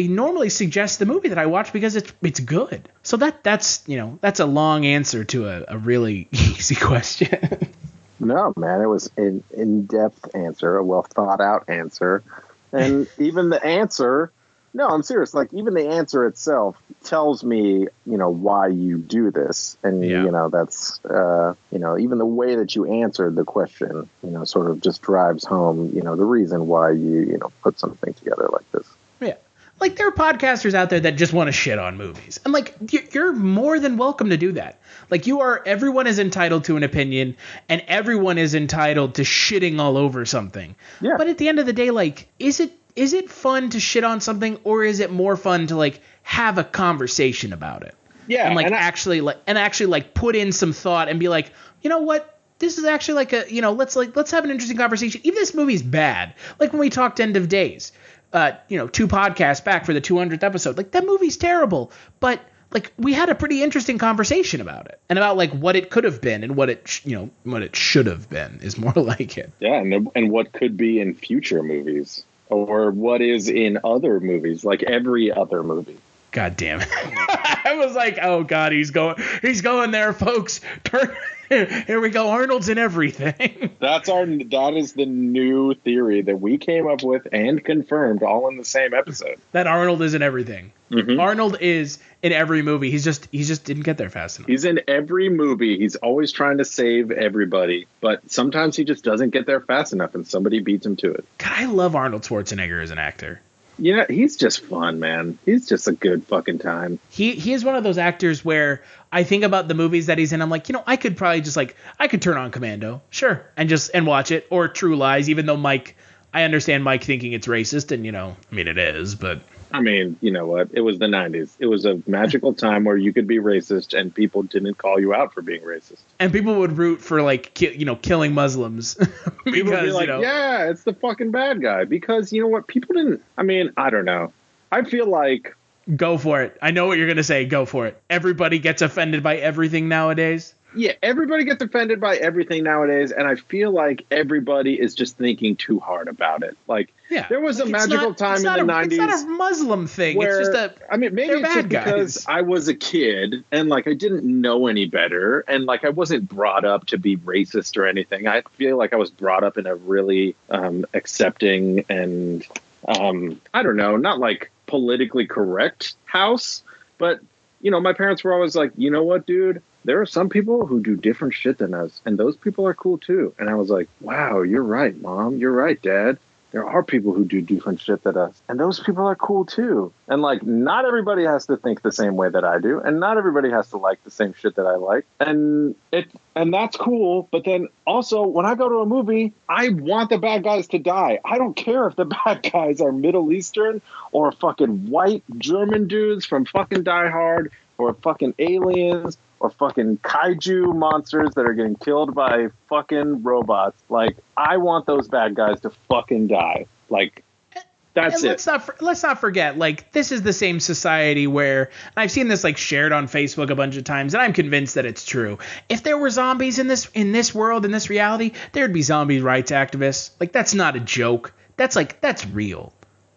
normally suggest the movie that I watch because it's good. So that's a long answer to a really easy question. No, man, it was an in-depth answer, a well-thought-out answer. And even the answer... No, I'm serious. Even the answer itself tells me, why you do this. And, that's, even the way that you answered the question, sort of just drives home, the reason why you, put something together like this. Yeah. There are podcasters out there that just want to shit on movies. And, you're more than welcome to do that. Everyone is entitled to an opinion, and everyone is entitled to shitting all over something. Yeah. But at the end of the day, is it fun to shit on something, or is it more fun to have a conversation about it? Yeah, and actually put in some thought and be like, you know what? This is actually let's have an interesting conversation. Even this movie's bad. When we talked End of Days, 2 podcasts back for the 200th episode. That movie's terrible, but we had a pretty interesting conversation about it, and about what it could have been and what it should have been is more like it. Yeah, and what could be in future movies. Or what is in other movies, every other movie. God damn it. I was like, oh, God, he's going there, folks. Here we go. Arnold's in everything. That is the new theory that we came up with and confirmed all in the same episode. That Arnold is in everything. Mm-hmm. Arnold is in every movie. He just didn't get there fast enough. He's in every movie. He's always trying to save everybody, but sometimes he just doesn't get there fast enough and somebody beats him to it. God, I love Arnold Schwarzenegger as an actor. Yeah, he's just fun, man. He's just a good fucking time. He is one of those actors where I think about the movies that he's in. I'm like, I could probably just I could turn on Commando, sure, and watch it, or True Lies, even though I understand Mike thinking it's racist, and it is, but you know what? It was the 90s. It was a magical time where you could be racist and people didn't call you out for being racist. And people would root for killing Muslims. People would be like, yeah, it's the fucking bad guy. Because you know what? People didn't. I don't know. I feel like. Go for it. I know what you're going to say. Go for it. Everybody gets offended by everything nowadays. Yeah, everybody gets offended by everything nowadays, and I feel like everybody is just thinking too hard about it. Like, there was a magical time in the 90s. It's not a Muslim thing. Where, it's just maybe it's just because I was a kid and like I didn't know any better, and like I wasn't brought up to be racist or anything. I feel like I was brought up in a really accepting and I don't know, not like politically correct house, but my parents were always like, you know what, dude? There are some people who do different shit than us, and those people are cool too. And I was like, wow, you're right, Mom. You're right, Dad. There are people who do different shit than us, and those people are cool too. And like, not everybody has to think the same way that I do, and not everybody has to like the same shit that I like. And that's cool. But then also, when I go to a movie, I want the bad guys to die. I don't care if the bad guys are Middle Eastern or fucking white German dudes from fucking Die Hard or fucking aliens or fucking kaiju monsters that are getting killed by fucking robots. Like, I want those bad guys to fucking die. Like, that's it. Let's not forget, like, this is the same society where, and I've seen this like shared on Facebook a bunch of times, and I'm convinced that it's true. If there were zombies in this world, in this reality, there'd be zombie rights activists. Like, that's not a joke. That's real.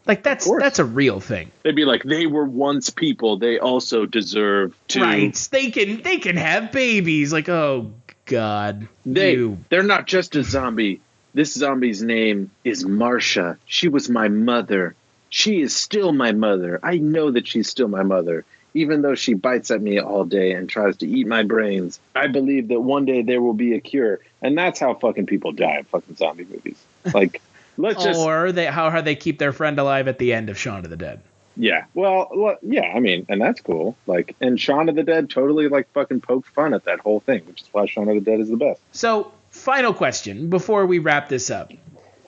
Like, that's a real thing. They'd be like, they were once people. They also deserve to rights. They can have babies. Like, oh God, they're not just a zombie. This zombie's name is Marsha. She was my mother. She is still my mother. I know that she's still my mother, even though she bites at me all day and tries to eat my brains. I believe that one day there will be a cure, and that's how fucking people die in fucking zombie movies. Like. How they keep their friend alive at the end of Shaun of the Dead. Yeah. Well, yeah, I mean, and that's cool. Like, and Shaun of the Dead totally like fucking poked fun at that whole thing, which is why Shaun of the Dead is the best. So, final question before we wrap this up.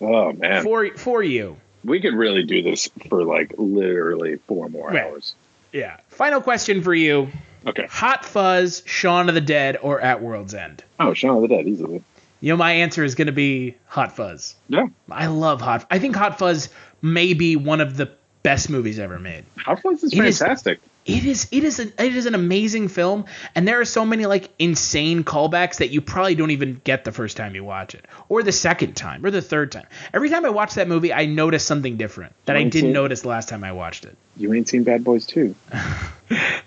Oh man. For you. We could really do this for like literally 4 more hours. Yeah. Final question for you. Okay. Hot Fuzz, Shaun of the Dead, or At World's End? Oh, Shaun of the Dead, easily. My answer is going to be Hot Fuzz. Yeah. I love I think Hot Fuzz may be one of the best movies ever made. Hot Fuzz is fantastic. It is an amazing film, and there are so many like insane callbacks that you probably don't even get the first time you watch it, or the second time, or the third time. Every time I watch that movie, I notice something different that I didn't notice the last time I watched it. You ain't seen Bad Boys 2.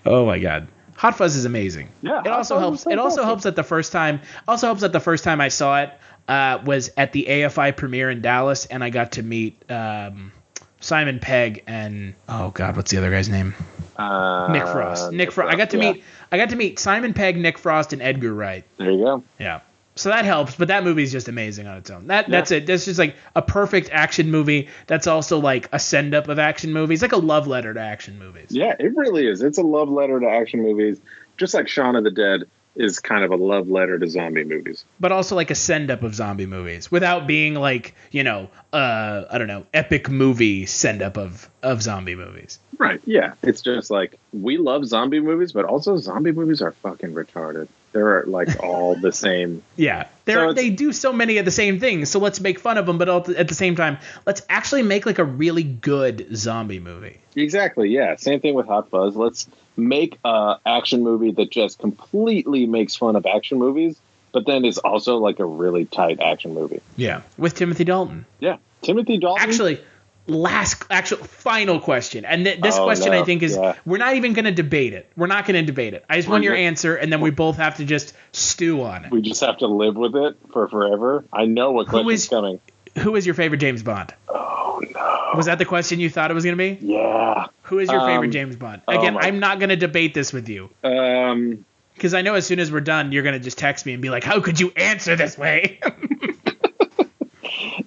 Oh my God. Hot Fuzz is amazing. Yeah, it also helps that the first time I saw it was at the AFI premiere in Dallas, and I got to meet Simon Pegg and oh God, what's the other guy's name? Nick Frost. Nick Frost. I got to meet Simon Pegg, Nick Frost, and Edgar Wright. There you go. Yeah. So that helps, but that movie is just amazing on its own. That's it. That's just like a perfect action movie. That's also like a send up of action movies, like a love letter to action movies. Yeah, it really is. It's a love letter to action movies, just like Shaun of the Dead is kind of a love letter to zombie movies. But also like a send up of zombie movies without being like, I don't know, epic movie send up of zombie movies. Right. Yeah. It's just like, we love zombie movies, but also zombie movies are fucking retarded. They're like all the same. Yeah. They do so many of the same things. So let's make fun of them. But at the same time, let's actually make like a really good zombie movie. Exactly. Yeah. Same thing with Hot Fuzz. Let's make a action movie that just completely makes fun of action movies, but then is also like a really tight action movie. Yeah. With Timothy Dalton. Yeah. Timothy Dalton. Actually, final question, and this question I think is we're not even going to debate it. We're not going to debate it. I just want your answer, and then we both have to just stew on it. We just have to live with it for forever. I know what question's coming. Who is your favorite James Bond? Oh no! Was that the question you thought it was going to be? Yeah. Who is your favorite James Bond? Again, I'm not going to debate this with you. Because I know as soon as we're done, you're going to just text me and be like, "How could you answer this way?"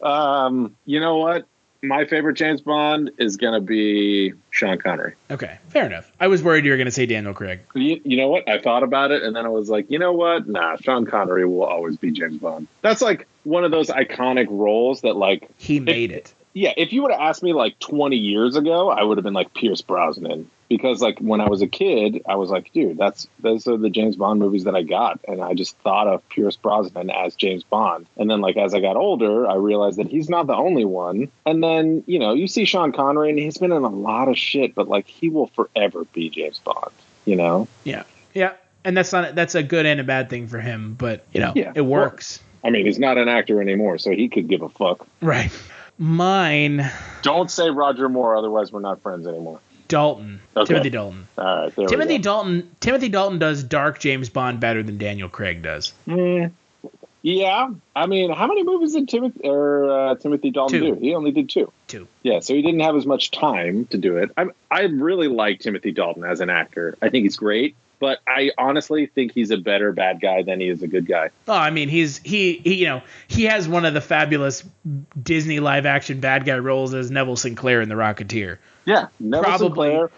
You know what? My favorite James Bond is going to be Sean Connery. Okay, fair enough. I was worried you were going to say Daniel Craig. You know what? I thought about it, and then I was like, you know what? Nah, Sean Connery will always be James Bond. That's like one of those iconic roles that like... He made it. Yeah, if you would have asked me like 20 years ago, I would have been like Pierce Brosnan. Because like when I was a kid, I was like, dude, those are the James Bond movies that I got. And I just thought of Pierce Brosnan as James Bond. And then like as I got older, I realized that he's not the only one. And then, you see Sean Connery and he's been in a lot of shit, but like he will forever be James Bond, Yeah. Yeah. And that's a good and a bad thing for him, but it works. Well, I mean, he's not an actor anymore, so he could give a fuck. Right. Mine. Don't say Roger Moore, otherwise we're not friends anymore. Dalton. Okay. Timothy Dalton. All right, there Timothy we go. Timothy Dalton does dark James Bond better than Daniel Craig does. Yeah. I mean, how many movies did Timothy Dalton do? He only did 2. 2. Yeah, so he didn't have as much time to do it. I really like Timothy Dalton as an actor. I think he's great, but I honestly think he's a better bad guy than he is a good guy. Oh, I mean, he has one of the fabulous Disney live action bad guy roles as Neville Sinclair in The Rocketeer. Yeah, Neville Sinclair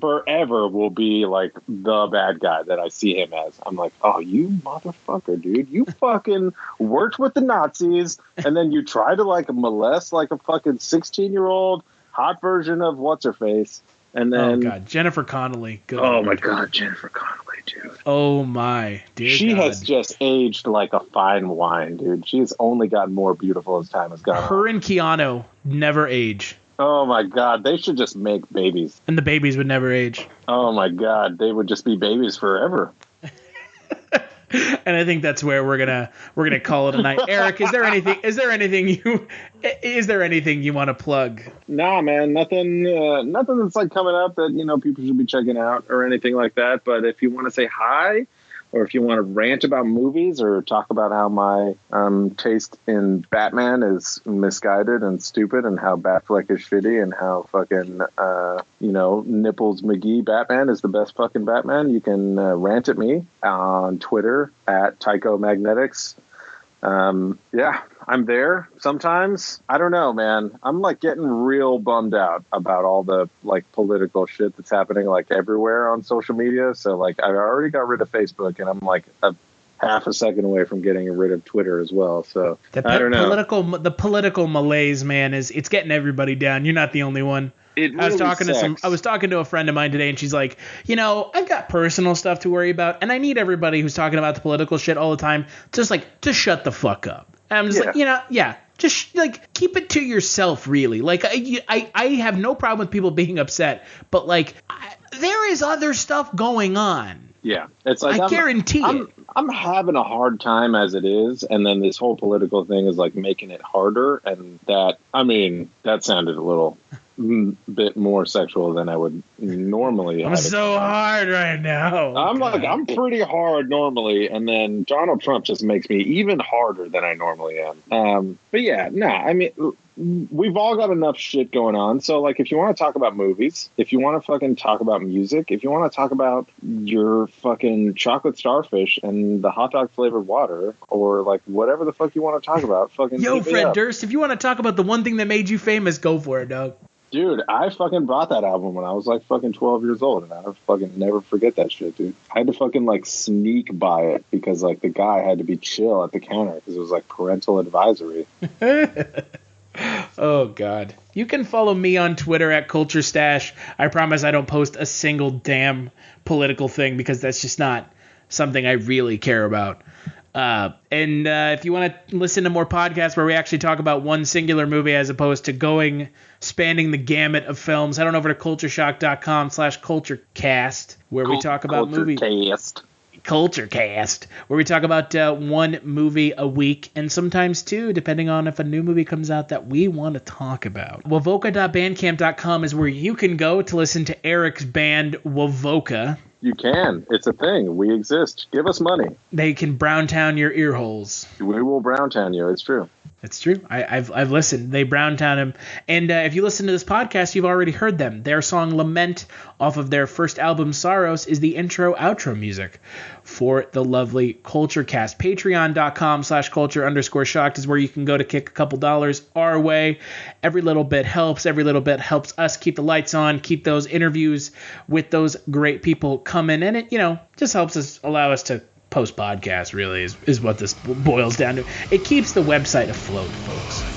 forever will be like the bad guy that I see him as. I'm like, oh, you motherfucker, dude. You fucking worked with the Nazis and then you try to like molest like a fucking 16-year-old hot version of what's-her-face. And then, oh God, Jennifer Connelly. My God, Jennifer Connelly, dude. Oh my, dear she God. has just aged like a fine wine, dude. She has only gotten more beautiful as time has gone on. Her and Keanu never age. Oh my God, they should just make babies. And the babies would never age. Oh my God, they would just be babies forever. And I think that's where we're gonna call it a night. Eric, is there anything you want to plug? Nah, man, nothing that's like coming up that people should be checking out or anything like that. But if you want to say hi, or if you want to rant about movies or talk about how my taste in Batman is misguided and stupid and how Batfleck is shitty and how fucking, Nipples McGee Batman is the best fucking Batman, you can rant at me on Twitter at Tycho Magnetics. Yeah, I'm there sometimes. I don't know, man. I'm like getting real bummed out about all the like political shit that's happening like everywhere on social media. So like I already got rid of Facebook and I'm like a half a second away from getting rid of Twitter as well. So I don't know. The political malaise, man, it's getting everybody down. You're not the only one. Really I was talking to a friend of mine today, and she's like, I've got personal stuff to worry about, and I need everybody who's talking about the political shit all the time just shut the fuck up. And I'm just just like keep it to yourself, really. Like I have no problem with people being upset, but like there is other stuff going on. Yeah, it's like I guarantee it. I'm having a hard time as it is, and then this whole political thing is like making it harder, and that sounded a little bit more sexual than I would normally. I'm so hard right now. I'm pretty hard normally, and then Donald Trump just makes me even harder than I normally am. But yeah, I mean, we've all got enough shit going on. So like, if you want to talk about movies, if you want to fucking talk about music, if you want to talk about your fucking chocolate starfish and the hot dog flavored water, or like whatever the fuck you want to talk about, fucking Fred Durst, if you want to talk about the one thing that made you famous, go for it, dog. Dude, I fucking bought that album when I was like fucking 12 years old, and I'll fucking never forget that shit, dude. I had to fucking like sneak buy it because like the guy had to be chill at the counter because it was like parental advisory. Oh God. You can follow me on Twitter at Culture Stash. I promise I don't post a single damn political thing because that's just not something I really care about. And if you want to listen to more podcasts where we actually talk about one singular movie as opposed to spanning the gamut of films, head on over to cultureshock.com/culturecast where we talk about movies. Kulturecast, where we talk about one movie a week and sometimes two, depending on if a new movie comes out that we want to talk about. Wovoka.bandcamp.com is where you can go to listen to Eric's band Wovoka. You can. It's a thing. We exist. Give us money. They can browntown your ear holes. We will browntown you. It's true. It's true. I've listened. They browntown him. And if you listen to this podcast, you've already heard them. Their song Lament off of their first album Sorrows is the intro-outro music for the lovely Kulturecast. Patreon.com/culture_shocked is where you can go to kick a couple dollars our way. Every little bit helps. Every little bit helps us keep the lights on, keep those interviews with those great people coming. And it, just helps us allow us to post podcasts, really, is what this boils down to. It keeps the website afloat, folks.